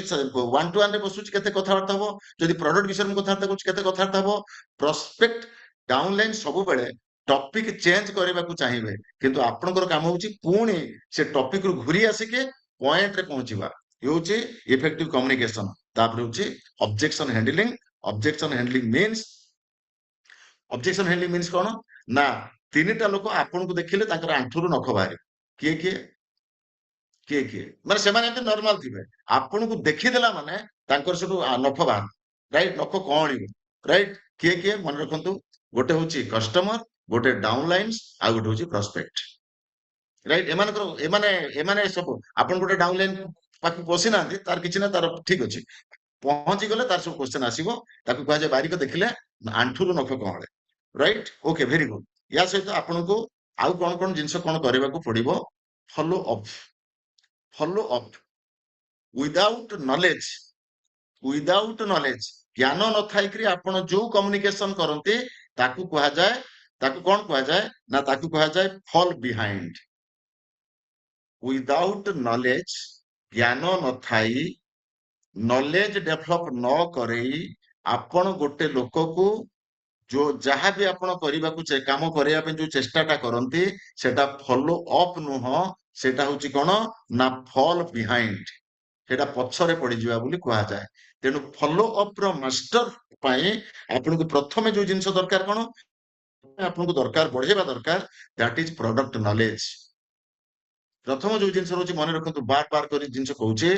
ୱାନ୍ ଟୁ ୱାନ୍ ରେ ବସୁଛି କେତେ କଥାବାର୍ତ୍ତା ହବ, ଯଦି ପ୍ରଡକ୍ଟ ବିଷୟରେ ମୁଁ କଥାବାର୍ତ୍ତା କରୁଛି କେତେ କଥାବାର୍ତ୍ତା ହବ। ପ୍ରସ୍ପେକ୍ଟ, ଡାଉନଲାଇନ ସବୁବେଳେ ଟପିକ ଚେଞ୍ଜ କରିବାକୁ ଚାହିଁବେ, କିନ୍ତୁ ଆପଣଙ୍କର କାମ ହଉଛି ପୁଣି ସେ ଟପିକ ରୁ ଘୁରି ଆସିକି ପଏଣ୍ଟରେ ପହଞ୍ଚିବା। ଇଏ ହଉଛି ଇଫେକ୍ଟିଭ କମ୍ୟୁନିକେସନ। ତାପରେ ହଉଛି objection handling. Objection handling means, କଣ ନା, 3ଟା ଲୋକ ଆପଣଙ୍କୁ ଦେଖିଲେ ତାଙ୍କର ଆଣ୍ଠୁରୁ ନଖ ବାହାରେ। କିଏ କିଏ? ମାନେ ସେମାନେ ଏମିତି ନର୍ମାଲ ଥିବେ, ଆପଣଙ୍କୁ ଦେଖିଦେଲା ମାନେ ତାଙ୍କର ସେଠୁ ନଖ ବାହାରୁ, ରାଇଟ୍? ନଖ କଅଁଳିବ, ରାଇଟ୍? କିଏ ମନେ ରଖନ୍ତୁ, ଗୋଟେ ହଉଛି କଷ୍ଟମର, ଗୋଟେ ଡାଉନଲାଇନ୍ସ, ଆଉ ଗୋଟେ ହଉଛି ପ୍ରସ୍ପେକ୍ଟ, ରାଇଟ୍? ଏମାନେ ସବୁ, ଆପଣ ଗୋଟେ ଡାଉନଲାଇନ ପାଖକୁ ବସିନାହାନ୍ତି, ତାର କିଛି ନା, ତାର ଠିକ ଅଛି, ପହଞ୍ଚି ଗଲେ ତାର ସବୁ କ୍ୱେଶ୍ଚନ ଆସିବ, ତାକୁ କୁହାଯାଏ ବାରିକ ଦେଖିଲେ ଆଣ୍ଠୁରୁ ନଖ କଅଁଳେ, ରାଇଟ୍? Okay, very good. ୟା ସହିତ ଆପଣଙ୍କୁ ଆଉ କଣ କଣ ଜିନିଷ କଣ କରିବାକୁ ପଡିବ? Follow up. ୱିଦାଉଟ୍ ନଲେଜ, ଜ୍ଞାନ ନଥାଇକରି ଆପଣ ଯୋଉ କମ୍ୟୁନିକେସନ କରନ୍ତି, ତାକୁ କୁହାଯାଏ, ତାକୁ କଣ କୁହାଯାଏ ନା, ତାକୁ କୁହାଯାଏ ଫଲ୍ ବିହାଇଣ୍ଡ। ୱିଦାଉଟ୍ ନଲେଜ, ଜ୍ଞାନ ନଥାଇ, ନଲେଜ ଡେଭଲପ ନ କରେଇ ଆପଣ ଗୋଟେ ଲୋକକୁ ଯୋଉ ଯାହା ବି ଆପଣ କରିବାକୁ କାମ କରିବା ପାଇଁ ଯୋଉ ଚେଷ୍ଟାଟା କରନ୍ତି, ସେଟା ଫଲୋ ଅପ୍ ନୁହଁ, ସେଟା ହଉଛି କଣ ନା ଫଲ୍ ବିହାଇଣ୍ଡ, ସେଟା ପଛରେ ପଡିଯିବା ବୋଲି କୁହାଯାଏ। ତେଣୁ ଫଲୋ ଅପ୍ ର ମାଷ୍ଟର ପାଇଁ ଆପଣଙ୍କୁ ପ୍ରଥମେ ଯୋଉ ଜିନିଷ ଦରକାର, କଣ ଆପଣଙ୍କୁ ଦରକାର, ବଢେଇବା ଦରକାର, ଦ୍ୟାଟ ଇଜ ପ୍ରଡକ୍ଟ ନଲେଜ। ପ୍ରଥମ ଯୋଉ ଜିନିଷ ରହୁଛି, ମନେ ରଖନ୍ତୁ, ବାର ବାର କରି ଜିନିଷ କହୁଛେ,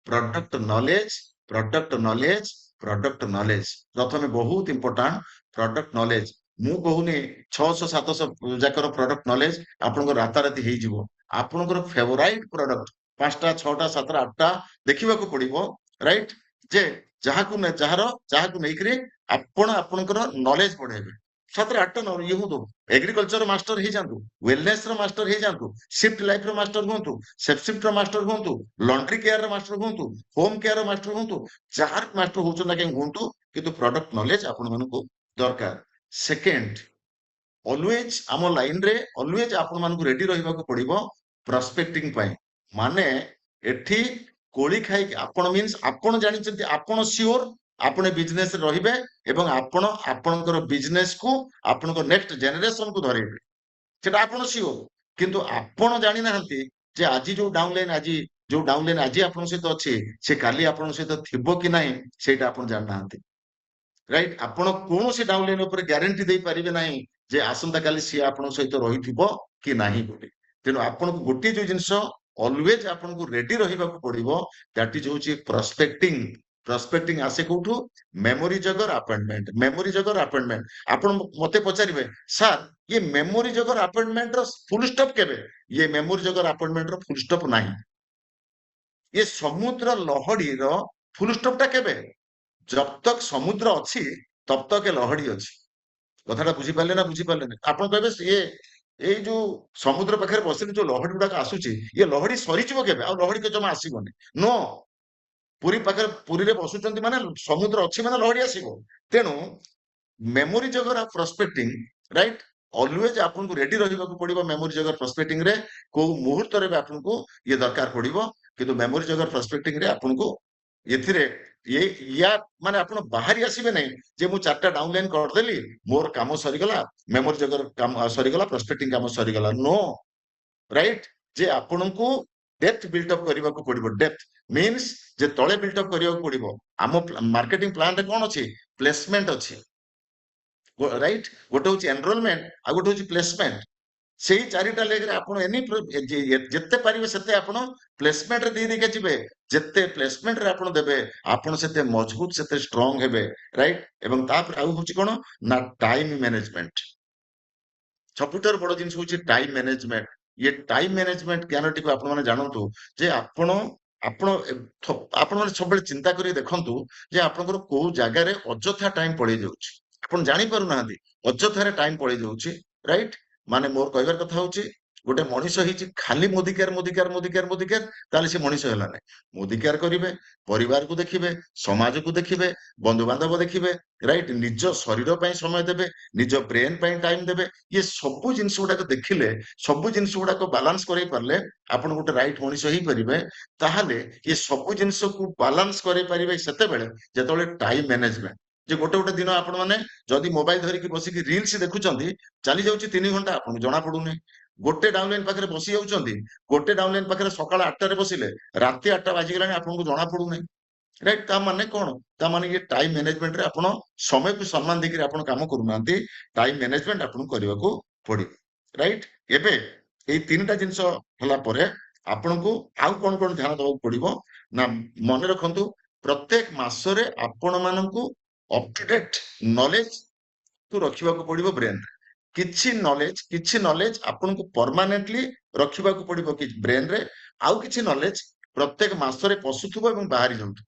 product knowledge, product knowledge, product knowledge. ପ୍ରଥମେ ବହୁତ ଇମ୍ପୋର୍ଟାଣ୍ଟ ପ୍ରଡକ୍ଟ ନଲେଜ। ମୁଁ କହୁନି 600-700 ଯାକର ପ୍ରଡକ୍ଟ ନଲେଜ ଆପଣଙ୍କର ରାତାରାତି ହେଇଯିବ। ଆପଣଙ୍କର ଫେଭରାଇଟ ପ୍ରଡକ୍ଟ 5ଟା 6ଟା 7ଟା 8ଟା ଦେଖିବାକୁ ପଡିବ, ରାଇଟ୍? ଯେ ଯାହାକୁ ନେଇକରି ଆପଣ ଆପଣଙ୍କର ନଲେଜ ବଢେଇବେ। 7ଟା 8ଟା ଇଏ ହୁଅନ୍ତୁ, ଏଗ୍ରିକଲଚର ମାଷ୍ଟର ହେଇଯାଆନ୍ତୁ, ୱେଲନେସ ର ମାଷ୍ଟର ହେଇଯାଆନ୍ତୁ, ସିଫ୍ଟ ଲାଇଫ ର ମାଷ୍ଟର ହୁଅନ୍ତୁ, ସେଫ୍ଟ ର ମାଷ୍ଟର ହୁଅନ୍ତୁ, ଲଣ୍ଡ୍ରି କେୟାର ର ମାଷ୍ଟର ହୁଅନ୍ତୁ, ହୋମ କେୟାର ର ମାଷ୍ଟର ହୁଅନ୍ତୁ, ଯାହାର ମାଷ୍ଟର ହଉଛନ୍ତି ନା କାହିଁକି ହୁଅନ୍ତୁ, କିନ୍ତୁ ପ୍ରଡକ୍ଟ ନଲେଜ ଆପଣ ମାନଙ୍କୁ ଦରକାର। ସେକେଣ୍ଡ, ଅଲୱେଜ ଆମ ଲାଇନରେ ଅଲୱେଜ ଆପଣ ମାନଙ୍କୁ ରେଡି ରହିବାକୁ ପଡିବ ପ୍ରସ୍ପେକ୍ଟିଂ ପାଇଁ। ମାନେ ଏଠି କୋଳି ଖାଇକି ଆପଣ ମିନ୍ସ ଆପଣ ଜାଣିଛନ୍ତି, ଆପଣ ସିଓର ଆପଣ ବିଜନେସ ରେ ରହିବେ, ଏବଂ ଆପଣ ଆପଣଙ୍କର ବିଜନେସ କୁ ଆପଣଙ୍କ ନେକ୍ସଟ ଜେନେରେସନ କୁ ଧରେଇବେ, ସେଟା ଆପଣ ସିଓର। କିନ୍ତୁ ଆପଣ ଜାଣିନାହାନ୍ତି ଯେ ଯୋଉ ଡାଉନଲାଇନ ଆଜି ଆପଣଙ୍କ ସହିତ ଅଛି, ସେ କାଲି ଆପଣଙ୍କ ସହିତ ଥିବ କି ନାହିଁ, ସେଇଟା ଆପଣ ଜାଣିନାହାନ୍ତି, ରାଇଟ୍? ଆପଣ କୌଣସି ଡାଉନଲାଇନ ଉପରେ ଗ୍ୟାରେଣ୍ଟି ଦେଇପାରିବେ ନାହିଁ ଯେ ଆସନ୍ତା କାଲି ସିଏ ଆପଣଙ୍କ ସହିତ ରହିଥିବ କି ନାହିଁ ବୋଲି। ତେଣୁ ଆପଣଙ୍କୁ ଗୋଟିଏ ଯୋଉ ଜିନିଷ ଅଲୱେଜ ଆପଣଙ୍କୁ ରେଡି ରହିବାକୁ ପଡିବ, ଦ୍ୟାଟ ଇଜ ହଉଛି ପ୍ରସ୍ପେକ୍ଟିଂ। ପ୍ରସ୍ପେକ୍ଟିଂ ଆସେ କୋଉଠୁ? Memory jogger appointment. Memory jogger appointment. ଆପଣ ମତେ ପଚାରିବେ, ସାର୍ ଇଏ ମେମୋରି ଜଗର ଆପଏଣ୍ଟମେଣ୍ଟ ର ଫୁଲ ଷ୍ଟପ୍ କେବେ? ଇଏ ମେମୋରି ଜଗର ଆପଏଣ୍ଟମେଣ୍ଟ ର ଫୁଲ ଷ୍ଟପ୍ ନାହିଁ। ये ସମୁଦ୍ର ଲହଡିର ଫୁଲ ଷ୍ଟପ୍ ଟା କେବେ? जब तक ସମୁଦ୍ର ଅଛି ତब तक ଏ ଲହଡି ଅଛି। କଥାଟା ବୁଝିପାରିଲେ ନା ବୁଝିପାରିଲେନି? ଆପଣ କହିବେ ଇଏ ଏଇ ଯୋଉ ସମୁଦ୍ର ପାଖରେ ବସିଲେ ଯୋଉ ଲହଡି ଗୁଡାକ ଆସୁଛି, ଇଏ ଲହଡି ସରିଯିବ କେବେ? ଆଉ ଲହଡି ଜମା ଆସିବନି। ନୋ, ପୁରୀରେ ବସୁଛନ୍ତି ମାନେ ସମୁଦ୍ର ଅଛି ମାନେ ଲହଡି ଆସିବ। ତେଣୁ ମେମୋରି ଜଗର ପ୍ରସ୍ପେକ୍ଟିଂ, ରାଇଟ୍? ऑलवेज आपको रेडी रहिବାକୁ पड़िबो मेमोरी जगर प्रोस्पेक्टिंग रे को मुहूर्त रे भी आपको ये दरकार पड़िबो किंतु मेमोरी जगर प्रोस्पेक्टिंग रे आपको एथिरे ये या माने आपण बाहरी आसीबे नै जे मु चारटा डाउनलाइन कर देली मोर काम सरी गला मेमोरी जगर काम सरी गला प्रोस्पेक्टिंग काम सरी गला नो राइट जे आपनको डेप्थ बिल्ट अप करबा को पड़िबो डेप्थ मींस जे तळे बिल्ट अप करबा को पड़िबो आम मार्केटिंग प्लान रे कोन अछि प्लेसमेंट अछि राइट गोटे होची एनरोलमेंट आ गोटे होची प्लेसमेंट सेही चारिटा लेग रे आपण एनी जत्ते पारिबे सेते आपण प्लेसमेंट रे दे देके जिबे जत्ते प्लेसमेंट रे आपण देबे आपण सेते मजबूत सेते स्ट्रांग हेबे राइट एवं तापर आउ होची कोन ना टाइम मैनेजमेंट सबुठार बड़ जिनिस होची टाइम मैनेजमेंट ये टाइम मैनेजमेंट ज्ञानटी को आपण माने जानंतु जे आपण आपण आपण माने सब चिंता करी देखंतु जे आपनकर को जागा रे अजथा टाइम पळै जाउची आपण जानि पारु नाहंती अजथा रे टाइम पळै जाउची राइट माने मोर कहबार कथा होची गोटे मनीष हिची खाली मोदिकार ताले से मनीष होला नै मोदिकार करिवे परिवार को देखिबे समाज को देखिबे बंधु बांधव देखिबे राइट निज शरीर पई समय देबे निज ब्रेन पई टाइम देबे ये सब जिनिस गुडा देखिले सब जिनिस गुडा बैलेंस करै परले आपण गोटे राइट मनीष ही परिबे ताहाले ये सब जिनिस को बैलेंस करै परिबे सेते बेले जेतोले टाइम मैनेजमेंट जे गोटे गोटे दिन आपण माने जदि मोबाइल धरिकी बसिकी रील्स देखुचंती चली जाउची 3 घंटा आपण जणा पडुनी गोटे डाउनलाइन पाखरे बसी जाउचंती गोटे डाउनलाइन पाखरे सकाळ 8 रे बसिले राति 8 बाजी गेलानी आपनको जणा पडुनी राइट ता माने कोन ता माने ये टाइम मैनेजमेंट रे आपण समय को सम्मान देकरी आपण काम करूनांती टाइम मैनेजमेंट आपण करबा को पड़ी राइट एबे ए तीनटा जिंस हला परे आपनको आउ कोन कोन ध्यान दବାକୁ पड़िबो ना मन रखंतु प्रत्येक मासरे आपण माननको अप टू डेट नॉलेज को रखिबा को पड़िबो ब्रेन किछि नॉलेज आपनको परमानेंटली रखिबा को पड़िबो कि ब्रेन रे आउ किछि नॉलेज प्रत्येक मासरे पसुथुबो एवं बाहरी जाउथु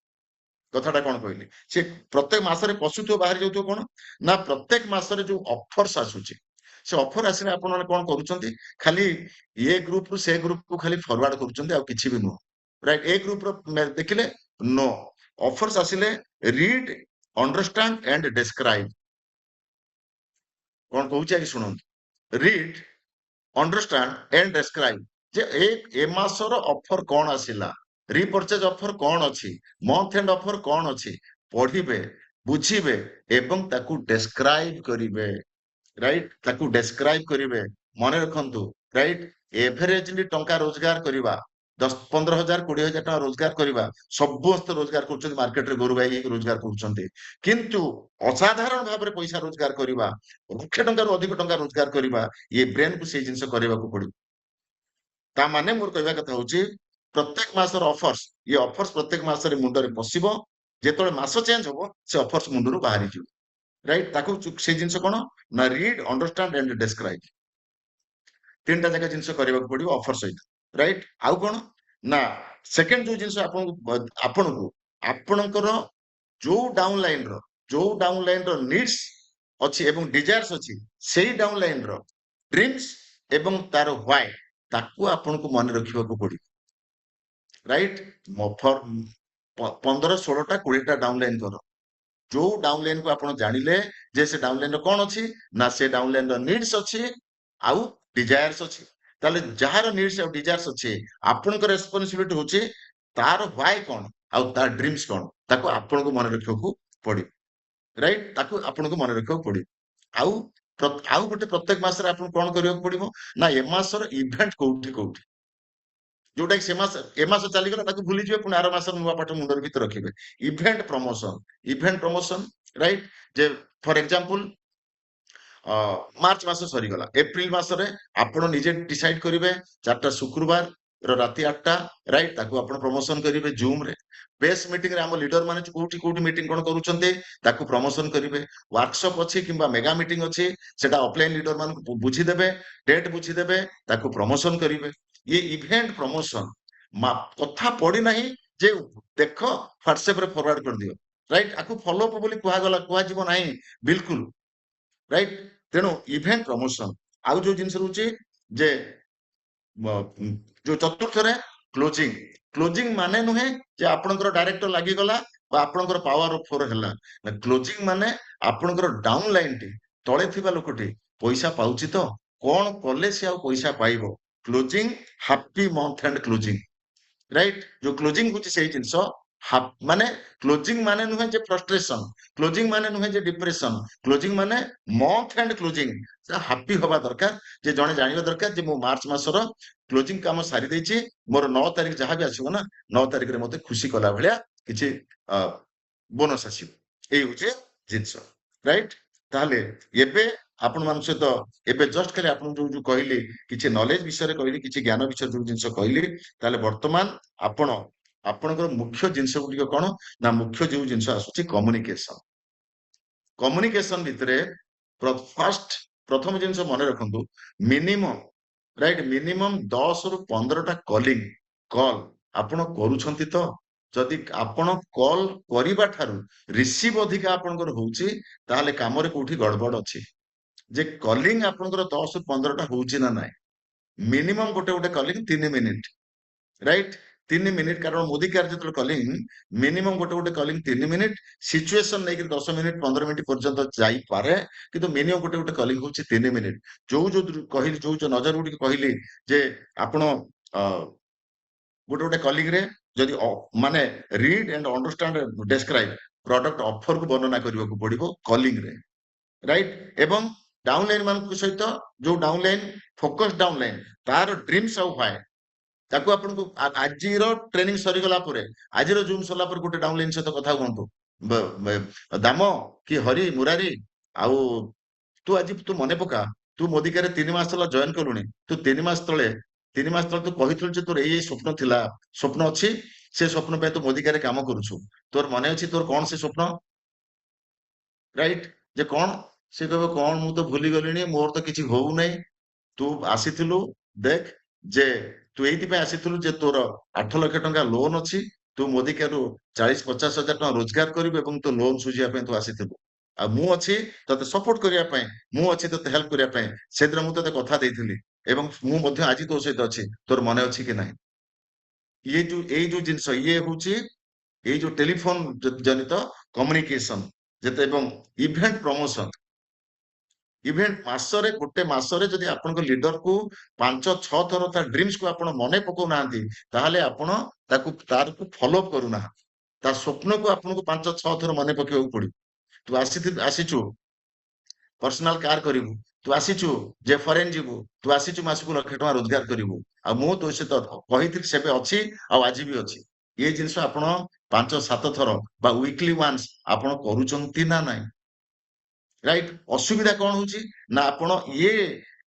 कथाटा कोन कहली से प्रत्येक मासरे पसुथुबो बाहरी जाउथु कोन ना प्रत्येक मासरे जो ऑफर्स आसुची से ऑफर आसिले आपण माने कोन करूचंती खाली ये ग्रुप रु से ग्रुप को खाली फॉरवर्ड करूचंती आ किछि भी नो राइट ए ग्रुप रो देखिले नो ऑफर्स आसिले रीड अंडरस्टैंड एंड डिस्क्राइब कौन कहूची कि सुनंतु रीड अंडरस्टैंड एंड डिस्क्राइब जे ए मासर ऑफर कौन आसिला रिपर्चेज ऑफर कौन अछि मंथ एंड ऑफर कौन अछि पढ़िबे बुझिबे एवं ताकू डिस्क्राइब करिवे राइट ताकू डिस्क्राइब करिवे मने रखंतु राइट एवरेजली टंका रोजगार करिवा 10-15,000 20,000 टका रोजगार करिवा समस्त रोजगार करछन मार्केट रे गोरु भाई रोजगार करछन्ते किंतु असाधारण भाबरे पैसा रोजगार करिवा लक्ष टंका रो अधिक टंका रोजगार करिवा ये ब्रेन को से जिंस करबा को पड़ी ता माने मोर कहबा कथा होची प्रत्येक मासर ऑफर्स ये ऑफर्स प्रत्येक मासरे मुंड रे पसिबो जेतोले मास चेंज होबो से ऑफर्स मुंडरू बाहरी जिवो राइट ताकू से जिंस कोन ना रीड अंडरस्टैंड एंड डिस्क्राइब तीनटा जगह जिंस करबा को पड़िबो ऑफर सहित राइट आउ कोन ना सेकंड जो जिंस आपनको आपणकर जो डाउनलाइन रो नीड्स अछि एवं डिजायर्स अछि सेही डाउनलाइन रो ड्रीम्स एवं तार व्हाई ताकू आपनको मन रखिबा को पड़ी राइट फॉर 15-16 टा 20 टा डाउनलाइन करो जो डाउनलाइन को आपण जानिले जे से डाउनलाइन रो कोन अछि ना से डाउनलाइन रो नीड्स अछि आउ डिजायर्स अछि ताले जहार नीड्स और डिजायर्स अछि आपनको रेस्पोंसिबिलिटी होछि तार व्हाई कोन आउ तार ड्रीम्स कोन ताको आपनको मन रखिबा को पड़ी राइट ताको आपनको मन रखिबा को पड़ी आउ आउ गोटे प्रत्येक मासरे आपण कोन करियो पड़िबो ना ए मासर इवेंट कोउठी कोउठी जोटा कि ए मास चली गला ताको भूली जिवे पुनी आर मासर नुवा पाठ मुंडर भीतर रखिबे इवेंट प्रमोशन राइट जे फॉर एग्जांपल मार्च मास सरी गला एप्रिल मासरे आपण निजे डिसाइड करिवे 4टा शुक्रवार रो राति 8टा राइट ताको आपण प्रमोशन करिवे जूम रे बेस मीटिंग रे हम लीडर माने कोठी कोठी मीटिंग कोन करूचंते ताको प्रमोशन करिवे वर्कशॉप अछि किबा मेगा मीटिंग अछि सेटा ऑफलाइन लीडर मान बुझी देबे डेट बुझी देबे ताको प्रमोशन करिवे ये इवेंट प्रमोशन कथा पड़ी नहीं जे देख व्हाट्सएप रे फॉरवर्ड कर दियो राइट आकु फॉलो अप बोली कुहा गला कुहा जीव नहीं बिल्कुल राइट तेणु इवेंट प्रमोशन आउ जो जिनस रुचि जे जो चतुर्थ रे क्लोजिंग माने नुहे जे आपनकर डायरेक्टर लागि गला बा आपनकर पावर ऑफ 4 हला क्लोजिंग माने आपनकर डाउन लाइन टी ତଳେ ଥିବା ଲୋକଟି ପଇସା ପାଉଛି ତ, କଣ କଲେ ସେ ଆଉ ପଇସା ପାଇବ? Closing, happy month and closing, right? ଯୋଉ କ୍ଲୋଜିଂ ହଉଛି ସେଇ ଜିନିଷ। ମାନେ କ୍ଲୋଜିଂ ମାନେ ନୁହେଁ ଯେ ଫ୍ରଷ୍ଟ୍ରେସନ, କ୍ଲୋଜିଂ ମାନେ ନୁହେଁ ଯେ ଡିପ୍ରେସନ, କ୍ଲୋଜିଂ ମାନେ ମନ୍ଥ ଆଣ୍ଡ କ୍ଲୋଜିଂ ହାପି ହବା ଦରକାର। ଯେ ଜଣେ ଜାଣିବା ଦରକାର ଯେ ମୁଁ ମାର୍ଚ୍ଚ ମାସର କ୍ଲୋଜିଂ କାମ ସାରି ଦେଇଛି, ମୋର 9 ତାରିଖ ଯାହା ବି ଆସିବ ନା, 9 ତାରିଖରେ ମତେ ଖୁସି କଲା ଭଳିଆ କିଛି ବୋନସ ଆସିବ। ଏଇ ହଉଛି ଜିନିଷ, ରାଇଟ୍? ତାହେଲେ ଏବେ ଆପଣମାନଙ୍କ ସହିତ ଏବେ ଜଷ୍ଟ ଖାଲି ଆପଣଙ୍କୁ ଯୋଉ ଯୋଉ କହିଲି, କିଛି ନଲେଜ ବିଷୟରେ କହିଲି, କିଛି ଜ୍ଞାନ ବିଷୟରେ ଯୋଉ ଜିନିଷ କହିଲି, ତାହେଲେ ବର୍ତ୍ତମାନ ଆପଣ ଆପଣଙ୍କର ମୁଖ୍ୟ ଜିନିଷ ଗୁଡିକ କଣ ନା, ମୁଖ୍ୟ ଯୋଉ ଜିନିଷ ଆସୁଛି କମ୍ୟୁନିକେସନ। କମ୍ୟୁନିକେସନ ଭିତରେ ପ୍ରଥମ ଜିନିଷ ମନେ ରଖନ୍ତୁ, ମିନିମମ୍, ରାଇଟ୍, ମିନିମମ୍ 10 ରୁ 15ଟା କଲ୍ ଆପଣ କରୁଛନ୍ତି ତ? ଯଦି ଆପଣ କଲ୍ କରିବା ଠାରୁ ରିସିଭ ଅଧିକା ଆପଣଙ୍କର ହଉଛି, ତାହେଲେ କାମରେ କୋଉଠି ଗଡବଡ ଅଛି। ଯେ କଲିଂ ଆପଣଙ୍କର 10 ରୁ 15ଟା ହଉଛି ନା ନାହିଁ, ମିନିମମ୍ ଗୋଟେ ଗୋଟେ କଲିଂ 3 ମିନିଟ୍, ରାଇଟ୍? 3 ମିନିଟ୍, କାରଣ ମୋଦି କାର୍ ଯେତେବେଳେ କଲିଂ ମିନିମମ୍ ଗୋଟେ ଗୋଟେ କଲିଂ 3 ମିନିଟ୍, ସିଚୁଏସନ ନେଇକି 10 ମିନିଟ୍ 15 ମିନିଟ୍ ପର୍ଯ୍ୟନ୍ତ ଯାଇପାରେ, କିନ୍ତୁ ମିନିମମ୍ ଗୋଟେ ଗୋଟେ କଲିଂ ହଉଛି 3 ମିନିଟ୍। ଯୋଉ ଯୋଉ କହିଲି, ଯୋଉ ଯୋଉ ନଜର ଗୁଡିକ କହିଲି, ଯେ ଆପଣ ଗୋଟେ ଗୋଟେ କଲିଂ ରେ ଯଦି ମାନେ read and understand describe product ଅଫରକୁ ବର୍ଣ୍ଣନା କରିବାକୁ ପଡିବ କଲିଂ ରେ, ରାଇଟ୍? ଏବଂ ଡାଉନଲାଇନ ମାନଙ୍କ ସହିତ ଯୋଉ ଡାଉନଲାଇନ ଫୋକସ ଡାଉନଲାଇନ, ତାର ଡ୍ରିମ୍ସ ଆଉ ହ୍ୱାଏ, ତାକୁ ଆପଣଙ୍କୁ ଆଜିର ଟ୍ରେନିଂ ସରିଗଲା ପରେ, ଆଜିର ଜୁମ୍ ସରିଲା ପରେ ଗୋଟେ ଡାଉନଲାଇନ ସହିତ କଥା ହୁଅନ୍ତୁ। ଦାମ କି ହରି ମୁରାରୀ, ଆଉ ତୁ ମନେ ପକା, ତୁ ମୋଦିକାରେ 3 ମାସ ହେଲା ଜଏନ କଲୁଣି, ତୁ 3 ମାସ ତଳେ ତୁ କହିଥିଲୁ ଯେ ତୋର ଏଇ ସ୍ୱପ୍ନ ଥିଲା, ସ୍ୱପ୍ନ ଅଛି, ସେ ସ୍ୱପ୍ନ ପାଇଁ ତୁ ମୋଦିକାରେ କାମ କରୁଛୁ, ତୋର ମନେ ଅଛି ତୋର କଣ ସେ ସ୍ୱପ୍ନ, ରାଇଟ୍? ଯେ କଣ? ସେ କହିବ କଣ, ମୁଁ ତ ଭୁଲି ଗଲିଣି, ମୋର ତ କିଛି ହଉନାହିଁ। ତୁ ଆସିଥିଲୁ, ଦେଖ, ଯେ ତୁ ଏଇଥିପାଇଁ ଆସିଥିଲୁ ଯେ ତୋର 8 ଲକ୍ଷ ଟଙ୍କା ଲୋନ ଅଛି, ତୁ ମୋଦିକାରୁ 40-50 ହଜାର ଟଙ୍କା ରୋଜଗାର କରିବୁ ଏବଂ ତୋ ଲୋନ ସୁଝିବା ପାଇଁ ତୁ ଆସିଥିଲୁ। ଆଉ ମୁଁ ଅଛି ତତେ ସପୋର୍ଟ କରିବା ପାଇଁ, ମୁଁ ଅଛି ତତେ ହେଲ୍ପ କରିବା ପାଇଁ। ସେଦିନ ମୁଁ ତତେ କଥା ଦେଇଥିଲି ଏବଂ ମୁଁ ମଧ୍ୟ ଆଜି ତୋ ସହିତ ଅଛି, ତୋର ମନେ ଅଛି କି ନାହିଁ? ଏଇ ଯୋଉ ଜିନିଷ, ଇଏ ହଉଛି ଏଇ ଯୋଉ ଟେଲିଫୋନ ଜନିତ କମ୍ୟୁନିକେସନ, ଯେତେ ଏବଂ ଇଭେଣ୍ଟ ପ୍ରମୋସନ। ଗୋଟେ ମାସରେ ଯଦି ଆପଣଙ୍କ ଲିଡରକୁ 5-6 ଥର ତା ଡ୍ରିମ୍ସ କୁ ଆପଣ ମନେ ପକାଉନାହାନ୍ତି, ତାହେଲେ ଆପଣ ତାକୁ ଫଲୋ ଅପ୍ କରୁନାହାନ୍ତି। ତା ସ୍ୱପ୍ନକୁ ଆପଣଙ୍କୁ 5-6 ଥର ମନେ ପକେଇବାକୁ ପଡିବ। ତୁ ଆସିଛୁ ପର୍ସନାଲ କାର୍ କରିବୁ, ତୁ ଆସିଛୁ ଯେ ଫରେନ୍ ଯିବୁ, ତୁ ଆସିଛୁ ମାସକୁ 1,00,000 ଟଙ୍କା ରୋଜଗାର କରିବୁ, ଆଉ ମୁଁ ତୋ ସହିତ କହିଥିଲି ସେବେ ଅଛି, ଆଉ ଆଜି ବି ଅଛି। ଏ ଜିନିଷ ଆପଣ 5-7 ଥର ବା ୱିକଲି ୱାନ୍ସ ଆପଣ କରୁଛନ୍ତି ନା ନାହିଁ, ରାଇଟ୍? ଅସୁବିଧା କଣ ହଉଛି ନା, ଆପଣ ଇଏ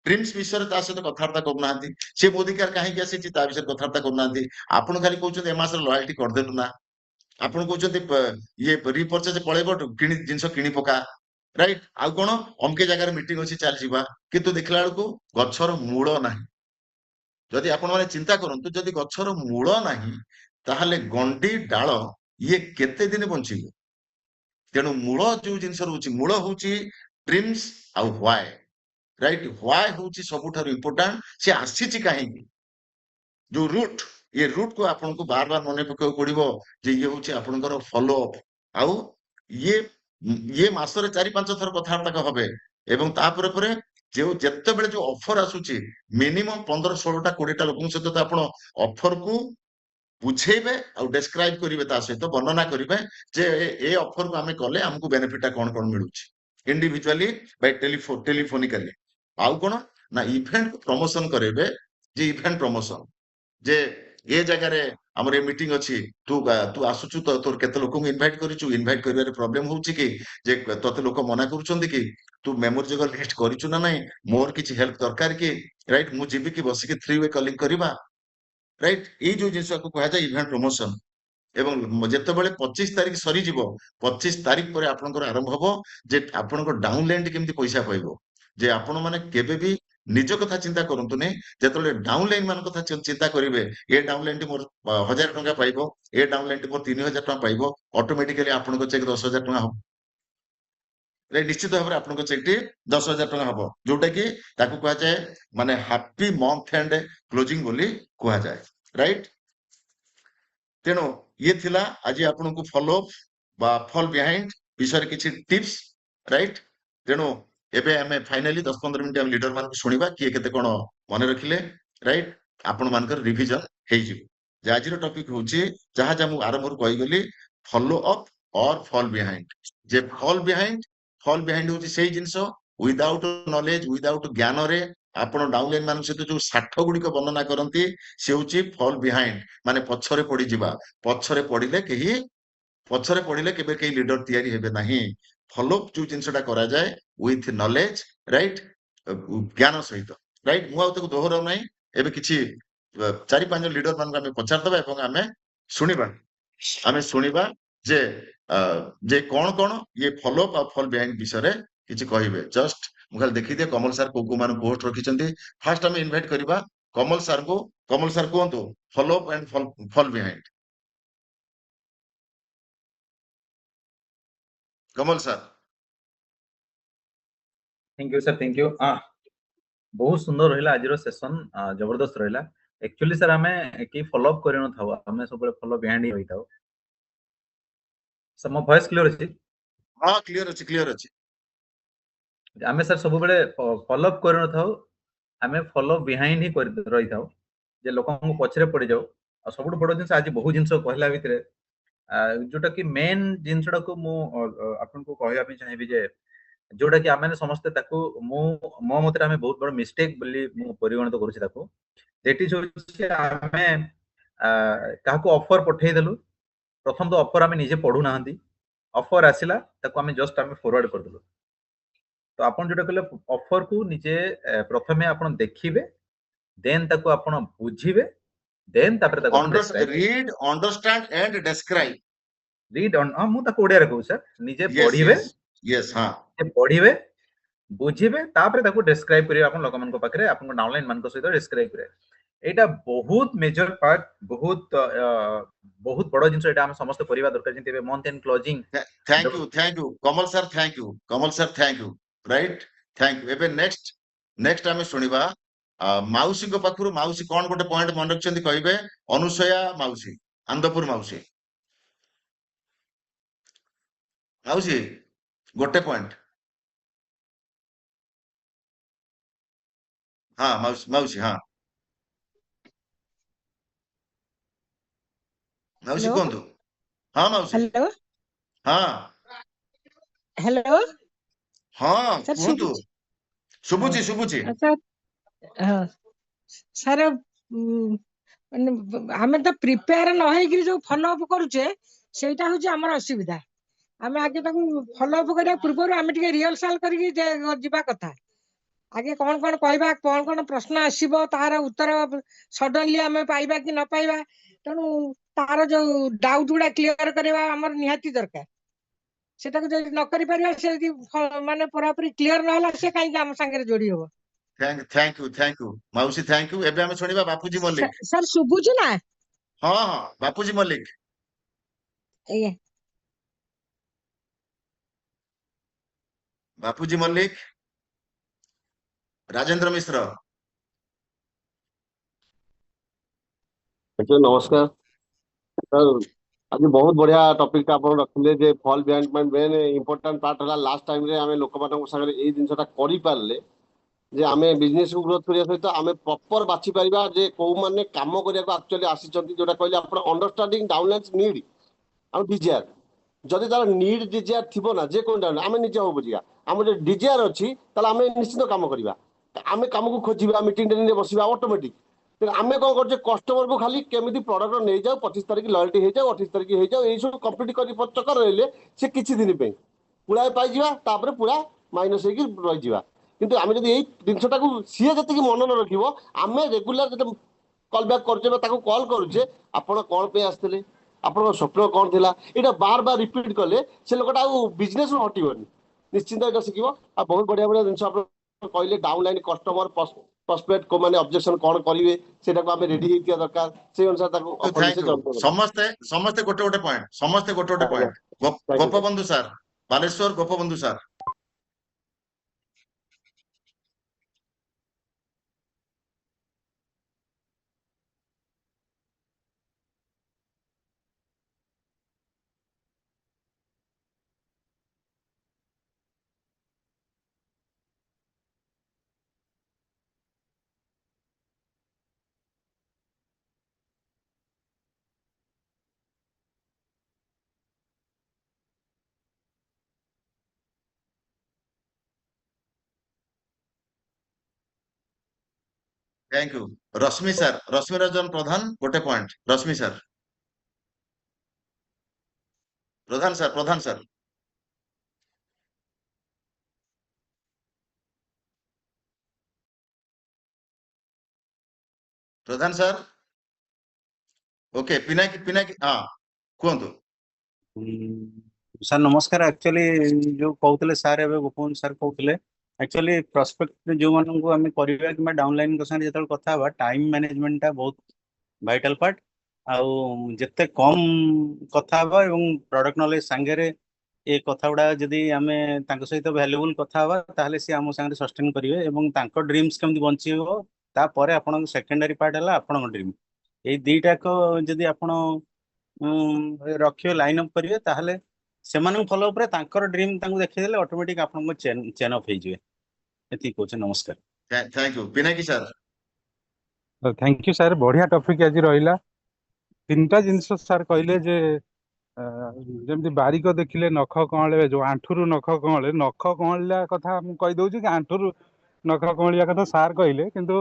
ଡ୍ରିମ୍ସ ବିଷୟରେ ତା ସହିତ କଥାବାର୍ତ୍ତା କରୁନାହାନ୍ତି, ସେ ମୋଦି କାର୍ କାହିଁକି ଆସିଛି ତା ବିଷୟରେ କଥାବାର୍ତ୍ତା କରୁନାହାନ୍ତି। ଆପଣ ଖାଲି କହୁଛନ୍ତି ଏ ମାସରେ ଲୟାଲ୍ଟି କରିଦେଲୁ ନା, ଆପଣ କହୁଛନ୍ତି ଇଏ ରିପର୍ଚେଜ ପଳେଇବ, ଜିନିଷ କିଣି ପକା, ରାଇଟ୍? ଆଉ କଣ, ଅମକେ ଜାଗାରେ ମିଟିଂ ଅଛି ଚାଲିଯିବା, କିନ୍ତୁ ଦେଖିଲା ବେଳକୁ ଗଛର ମୂଳ ନାହିଁ। ଯଦି ଆପଣ ମାନେ ଚିନ୍ତା କରନ୍ତୁ, ଯଦି ଗଛର ମୂଳ ନାହିଁ, ତାହେଲେ ଗଣ୍ଡି ଡାଳ ଇଏ କେତେ ଦିନ ବଞ୍ଚିବ? ତେଣୁ ମୂଳ ଯୋଉ ଜିନିଷ ରହୁଛି, ମୂଳ ହଉଛି ଡ୍ରିମ୍ସ ଆଉ ହ୍ୱାଏ, ରାଇଟ୍? ହ୍ୱାଏ ହଉଛି ସବୁଠାରୁ ଇମ୍ପୋର୍ଟାଣ୍ଟ, ସେ ଆସିଛି କାହିଁକି, ଯୋଉ ରୁଟ୍, ଏ ରୁଟ୍ କୁ ଆପଣଙ୍କୁ ବାର ବାର ମନେ ପକେଇବାକୁ ପଡିବ, ଯେ ଇଏ ହଉଛି ଆପଣଙ୍କର ଫଲୋ ଅପ୍। ଆଉ ଇଏ ଇଏ ମାସରେ 4-5 ଥର କଥାବାର୍ତ୍ତା ହେବେ, ଏବଂ ତାପରେ ପରେ ଯେତେବେଳେ ଯୋଉ ଅଫର ଆସୁଛି, ମିନିମମ୍ 15-16ଟା 20ଟା ଲୋକଙ୍କ ସହିତ ତ ଆପଣ ଅଫରକୁ ବୁଝେଇବେ ଆଉ ଡେସ୍କ୍ରାଇବ କରିବେ, ତା ସହିତ ବର୍ଣ୍ଣନା କରିବେ ଯେ ଏ ଅଫରକୁ ଆମେ କଲେ ଆମକୁ ବେନିଫିଟ କଣ କଣ ମିଳୁଛି, ଇଣ୍ଡିଭିଜୁଆଲି ବାଇ ଟେଲିଫୋନିକାଲି। ଆଉ କଣ ନା, ଇଭେଣ୍ଟ ପ୍ରମୋସନ କରିବେ, ଯେ ଇଭେଣ୍ଟ ପ୍ରମୋସନ, ଯେ ଏ ଜାଗାରେ ଆମର ଏ ମିଟିଂ ଅଛି, ତୁ ଆସୁଛୁ ତ, ତୋର କେତେ ଲୋକଙ୍କୁ ଇନଭାଇଟ କରିଛୁ, ଇନଭାଇଟ କରିବାରେ ପ୍ରୋବ୍ଲେମ ହଉଛି କି, ଯେ ତତେ ଲୋକ ମନା କରୁଛନ୍ତି କି, ତୁ ମେମୋରି ଯୋଗ ଲିଷ୍ଟ କରିଛୁ ନା ନାହିଁ, ମୋର କିଛି ହେଲ୍ପ ଦରକାର କି, ରାଇଟ୍? ମୁଁ ଯିବି କି ବସିକି 3 ୱେ କଲିଂ କରିବା, ରାଇଟ୍? ଏଇ ଯୋଉ ଜିନିଷକୁ କୁହାଯାଏ ଇଭେଣ୍ଟ ପ୍ରମୋସନ। ଏବଂ ଯେତେବେଳେ 25 ତାରିଖ ସରିଯିବ, 25 ତାରିଖ ପରେ ଆପଣଙ୍କର ଆରମ୍ଭ ହବ ଯେ ଆପଣଙ୍କ ଡାଉନଲାଇନ କେମିତି ପଇସା ପାଇବ। ଯେ ଆପଣ ମାନେ କେବେ ବି ନିଜ କଥା ଚିନ୍ତା କରନ୍ତୁନି, ଯେତେବେଳେ ଡାଉନଲାଇନ ମାନଙ୍କ କଥା ଚିନ୍ତା କରିବେ, ଏ ଡାଉନଲାଇନ ଟି ମୋର 1,000 ଟଙ୍କା ପାଇବ, ଏ ଡାଉନଲାଇନ ଟି ମୋର 3,000 ଟଙ୍କା ପାଇବ, ଅଟୋମେଟିକାଲି ଆପଣଙ୍କ ଚେକ୍ 10,000 ଟଙ୍କା ହବ, ନିଶ୍ଚିତ ଭାବରେ ଆପଣଙ୍କ ଚେକ୍ ଟି 10,000 ଟଙ୍କା ହବ, ଯୋଉଟା କି ତାକୁ କୁହାଯାଏ ମାନେ ହାପି ମନ୍ଥ ଏଣ୍ଡ କ୍ଲୋଜିଂ ବୋଲି କୁହାଯାଏ, ରାଇଟ୍? ତେଣୁ ଇଏ ଥିଲା ଆଜି ଆପଣଙ୍କୁ ଫଲୋ ବା ଫଲ୍ ବିହାଇଣ୍ଡ ବିଷୟରେ କିଛି ଟିପ୍ସ, ରାଇଟ୍? ତେଣୁ एबे आमे फाइनली 10-15 मिनिट हम लीडर मान शुणिबा किए केते कोन मने रखिले राइट आपण मानकर रिवीजन हेइ जे आजिर टॉपिक होची जहा जमु आरंभर कहि गली फॉलो अप और फॉल बिहाइंड होची सेही जिंसो विदाउट नॉलेज विदाउट ज्ञान रे आपण डाउनलाइन मान सहित जो साठ गुडी को वर्णना करंती से होची फॉल बिहाइंड माने पछरे पड़ी जिबा पछरे पड़िले केही पछरे पड़िले केबे केही लीडर तयारी हेबे नाही फॉलो जो जिंसटा करा जाय विथ नॉलेज राइट ज्ञान सहित राइट मु आउ ताको दोहराउ नाही एबे किछि चारि पांच लीडर मान आमे पचार दबा एवं आमे शुणिबा जे अ, जे कोन कोन ये फॉलो अप और फॉल बिहाइंड विषय रे किछि कहिबे जस्ट मु खाली देखि दे कमल सर को मान पोस्ट रखिचंती फास्ट आमे इनवाइट करिबा कमल सर कोंतु follow up and fall fall behind Kamal sir thank you sir thank you बहुत सुंदर रहिला आजिरो सेशन जबरदस्त रहिला एक्चुअली सर हमें की फॉलो अप करिनो थाउ हमें सब फॉलो बिहाइंड ही होई थाउ सर मो वॉइस क्लियर अछि हां क्लियर अछि आमे सर सब बेले फॉलो अप करिनो थाउ हमें फॉलो बिहाइंड ही कर रही थाउ जे लोकन को पछरे पड़ी जाऊ आ सबुठ बड़ जिंस आज बहुत जिंस कहला भितरे जोटा कि मेन जिंसटा को मु आपन को कहया भी चाहिबी जे जोटा कि आमे समस्त ताकू मो मो मतरे आमे बहुत बड़ मिस्टेक बोली मु परिगणित करूछि ताकू दैट इज होछि आमे काहाको ऑफर पठेइ देलु प्रथम तो ऑफर आमे निजे पढु नाहंती ऑफर आसिला ताकू आमे जस्ट आमे फॉरवर्ड कर देलु तो आपण जोटा कहले ऑफर को निजे प्रथमे आपण देखिबे देन ताकू आपण बुझिबे देन तापर ताकू आपण describe read understand and describe read on मु ताकू ओडिया रे कहू सर निजे यस पढिबे यस यस हां निजे पढिबे बुझिबे तापर ताकू डिस्क्राइब करिवे आपण लोक मन को पाखरे आपण डाउनलाइन मान को सहित डिस्क्राइब करिवे एटा बहुत मेजर पार्ट बहुत बहुत बड़ जिंस एटा हम समस्त परिवार दरकार जेते month and closing thank you Kamal sir thank you right thank you एबे नेक्स्ट आमे सुनिबा माउसी को पाखरु माउसी कोन गोटे पॉइंट मन रखछन्ती कहिबे अनुसया माउसी आंदपुर माउसी माउसी गोटे पॉइंट हां माउसी हां माउसी हेलो कोंतु हां माउसी हेलो हां हेलो हां सर कोंतु शुभुची हाँ शुभुची सर हाँ सर आमे तो प्रिपेयर न होइकरी जो फॉलो अप करूचे सेटा होची हमर असुविधा आमे आगे ताकू फॉलो अप करिया पूर्व आमे टिके रिहर्सल करी जिबा कथा आगे कौन कौन कहबा कौन कौन प्रश्न आसीबो तार उत्तर सडनली आमे पाइबा कि न पाइबा तेणु तार जो डाउट गुडा क्लियर करबा हमर निहाती दरकार सेटाको जदि न करि परिबा से जदि माने पूरापूरी क्लियर न होला से काई हम संगे जोड़ी हो थैंक यू माउसी थैंक यू एबे आमे सुनिबा बापूजी मल्लिक सर सुबुची ना हां हां बापूजी मल्लिक ए बापूजी मल्लिक राजेंद्र मिश्र अच्छा नमस्कार सर आज बहुत बढ़िया टॉपिक आप रखिले जे fall behind my main important part हला लास्ट टाइम रे आमे लोक मानक संगे ए जिंसटा करि पारले जे आमे बिजनेस को ग्रोथ करिया सहित आमे प्रॉपर बाछि परिबा जे को माने काम करिया को एक्चुअली आसी चंती जोटा कहले आपण अंडरस्टैंडिंग डाउनलाइंस नीड और डिजायर जदि तार नीड डिजायर थिबो ना जे कोन डाउन आमे निजे हो बुझिया हम जे डिजायर अछि तले आमे निश्चित काम करिबा आमे काम को खोजिबा मीटिंग रे बसिबा ऑटोमेटिक आमे कौन कर कस्टमर को खाली केमी प्रडक्ट नहीं जाओ 25 तारीख लॉयल्टी हो जाओ 28 तारीख हो जाओ यही सब कम्प्लीट कर चक्कर रही से किसी दिन पुराए पाइबा पूरा माइनस रही किंतु आमे जब यही जिनटा को सी जी मन न रखिबो आमे रेगुलर जब कॉल बैक करछे कॉल करूचे आपण कौन पे आसते आपण स्वप्न कौन थिला एटा बार बार रिपीट कले से लोकटा बिजनेस हटिबनी निश्चिंत एटा शिखिबो आ बहुत बढ़िया बढ़िया जिनस आप कहले डाउनलाइन कस्टमर प्रॉस्पेक्ट को माने ऑब्जेक्शन कौन करिवे सेटा को आमे रेडी हेतिया दरकार से अनुसार ताको ऑफर थैंक से यू जॉइन करो समस्ते गोटे गोटे पॉइंट समस्ते गोटे गोटे आज्ञा point thank you sir Gopabandhu sir Baleshwar Gopabandhu sir thank you Rashmi sir Rashmi Ranjan Pradhan गोटे point Rashmi sir Pradhan sir Pradhan sir okay Pinaki हाँ कुहतु ସାର୍ ନମସ୍କାର ଆକ୍ଚୁଆଲି ଯୋଉ କହୁଥିଲେ ସାର୍ ଏବେ ଗୋପବନ୍ଧୁ ସାର୍ କହୁଥିଲେ ଆକ୍ଚୁଆଲି ପ୍ରସ୍ପେକ୍ଟ ଯୋଉମାନଙ୍କୁ ଆମେ କରିବା କିମ୍ବା ଡାଉନଲାଇନଙ୍କ ସାଙ୍ଗରେ ଯେତେବେଳେ କଥା ହବା ଟାଇମ ମ୍ୟାନେଜମେଣ୍ଟଟା ବହୁତ ଭାଇଟାଲ ପାର୍ଟ ଆଉ ଯେତେ କମ କଥା ହବା ଏବଂ ପ୍ରଡକ୍ଟ ନଲେଜ ସାଙ୍ଗରେ ଏ କଥା ଗୁଡା ଯଦି ଆମେ ତାଙ୍କ ସହିତ ଭ୍ୟାଲୁଏବୁଲ କଥା ହବା ତାହେଲେ ସେ ଆମ ସାଙ୍ଗରେ ସଷ୍ଟେନ କରିବେ ଏବଂ ତାଙ୍କ ଡ୍ରିମ୍ସ କେମିତି ବଞ୍ଚିବ ତାପରେ ଆପଣଙ୍କ ସେକେଣ୍ଡାରୀ ପାର୍ଟ ହେଲା ଆପଣଙ୍କ ଡ୍ରିମ୍ ଏଇ ଦିଟାକ ଯଦି ଆପଣ ରଖିବେ ଲାଇନ ଅପ୍ କରିବେ ତାହେଲେ ସେମାନଙ୍କୁ ଫଲୋ ଉପରେ ତାଙ୍କର ଡ୍ରିମ୍ ତାଙ୍କୁ ଦେଖେଇଦେଲେ ଅଟୋମେଟିକ ଆପଣଙ୍କ ଚେନ୍ ଅଫ୍ ହେଇଯିବେ ଏତିକି କହୁଛି ନମସ୍କାର thank you Pinaki sir thank you sir बढ़िया टॉपिक आज रहा तीनटा जिनस सर कहले जे जमती बारिक देखिले नख कले जो आंठुरु नख कले नख कलिया कथा कहीदे कि आंठुरु नख कलिया कथा सार कहले किंतु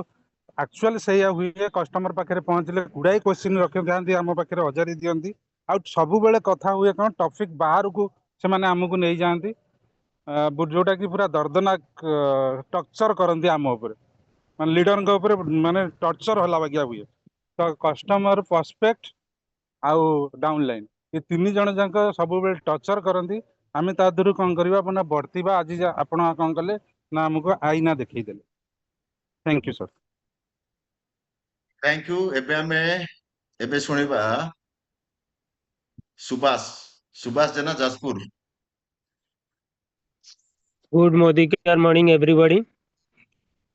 एक्चुअल से हुए कस्टमर पाखे पहुँचले गुड़ाई क्वेश्चन रखी था आम पाखे हजारी दिखती आउ सब बेले कथा हुए कौन टॉपिक बाहर को से आमको नहीं जाती जोटा कि पूरा दर्दनाक टर्चर करती आम उपर मान लीडर माने टर्चर होला बागिया हुए तो कस्टमर प्रोस्पेक्ट आउ डाउनलाइन ये तीन जन जाक सब बेले टर्चर करती आम तादर कौन करवा ना बढ़तीबा आज आपण कौन कले ना आमको आईना देखईदे thank you sir thank you एबे सुनिबा Subhash Jena Jajpur good morning everybody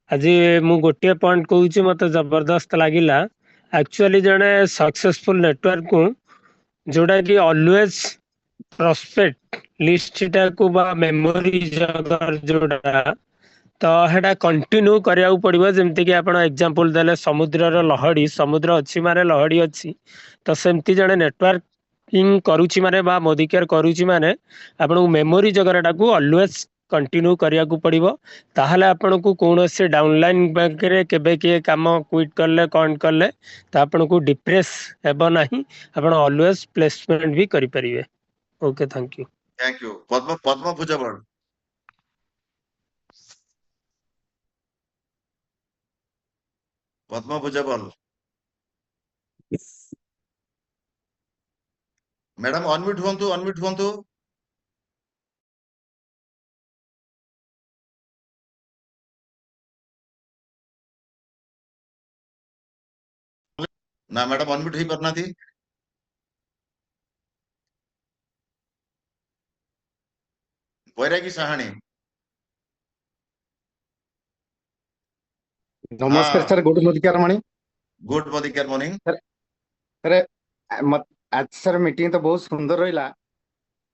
आज मु गोटे पॉइंट कहूँ मत जबरदस्त लगिला एक्चुअली जड़े सक्सेसफुल नेटवर्क को जोड़ा कि ऑलवेज प्रोस्पेक्ट लिस्ट को मेमोरी जगर जोड़ा तो हेटा कंटिन्यू करिया पड़ो जमती कि आप एग्जांपल देले समुद्र लहड़ी समुद्र अच्छी मारे लहड़ी अच्छी तो सेमती जड़े नेटवर्किंग करुची माने बा मोदिकेयर करुची माने आपन मेमोरी जगरटा को ऑलवेज कंटिन्यू करिया पड़ो ताहले आपन को कौन से डाउनलाइन बैकरे केबे किए काम क्विट करले कौन करले तो आपन को डिप्रेस हेबो नहीं आपन ऑलवेज प्लेसमेंट भी करि परिवे okay thank you Padma Bhujabal madam unmute हुंतु ना मैडम अनम्यूट ही करना थी बैरागी साहानी नमस्कार सर गुड मॉर्निंग सर आज सर मीटिंग तो बहुत सुंदर रहा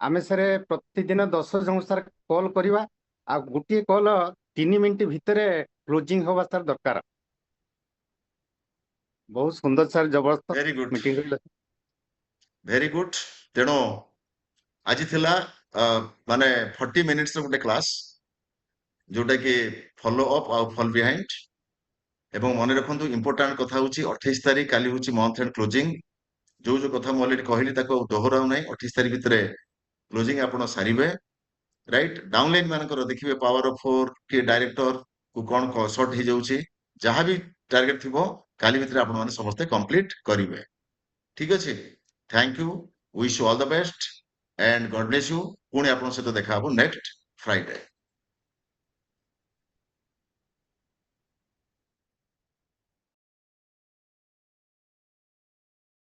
आमे सर प्रतिदिन 10 जन सर कॉल करवा आ गोटे कॉल 3 मिनिट भितर क्लोजिंग होगा सर दरकार बहुत सुंदर सर जबरदस्त वेरी गुड मीटिंग तेणु आज थिला माने 40 मिनिट्स गोटे क्लास जोटा कि फॉलो अप आउ फॉल बिहाइंड एवं मन रखु इंपोर्टाट कथा हूँ 28 तारीख काली हूँ मंथ एंड क्लोजिंग जो जो कथा मुझे कहली दोहराऊ ना 28 तारीख भितर क्लोजिंग आप सारे राइट डाउनलाइन मानकर देखिए पावर ऑफ 4 कि डायरेक्टर को कौन शॉर्ट हो जाऊँगी जहाँ भी टार्गेट थी काली भितर आप समस्ते कंप्लीट करेंगे ठीक अच्छे thank you wish you all the best and God bless you पुणी आप सहित देखा नेक्स्ट फ्राइडे।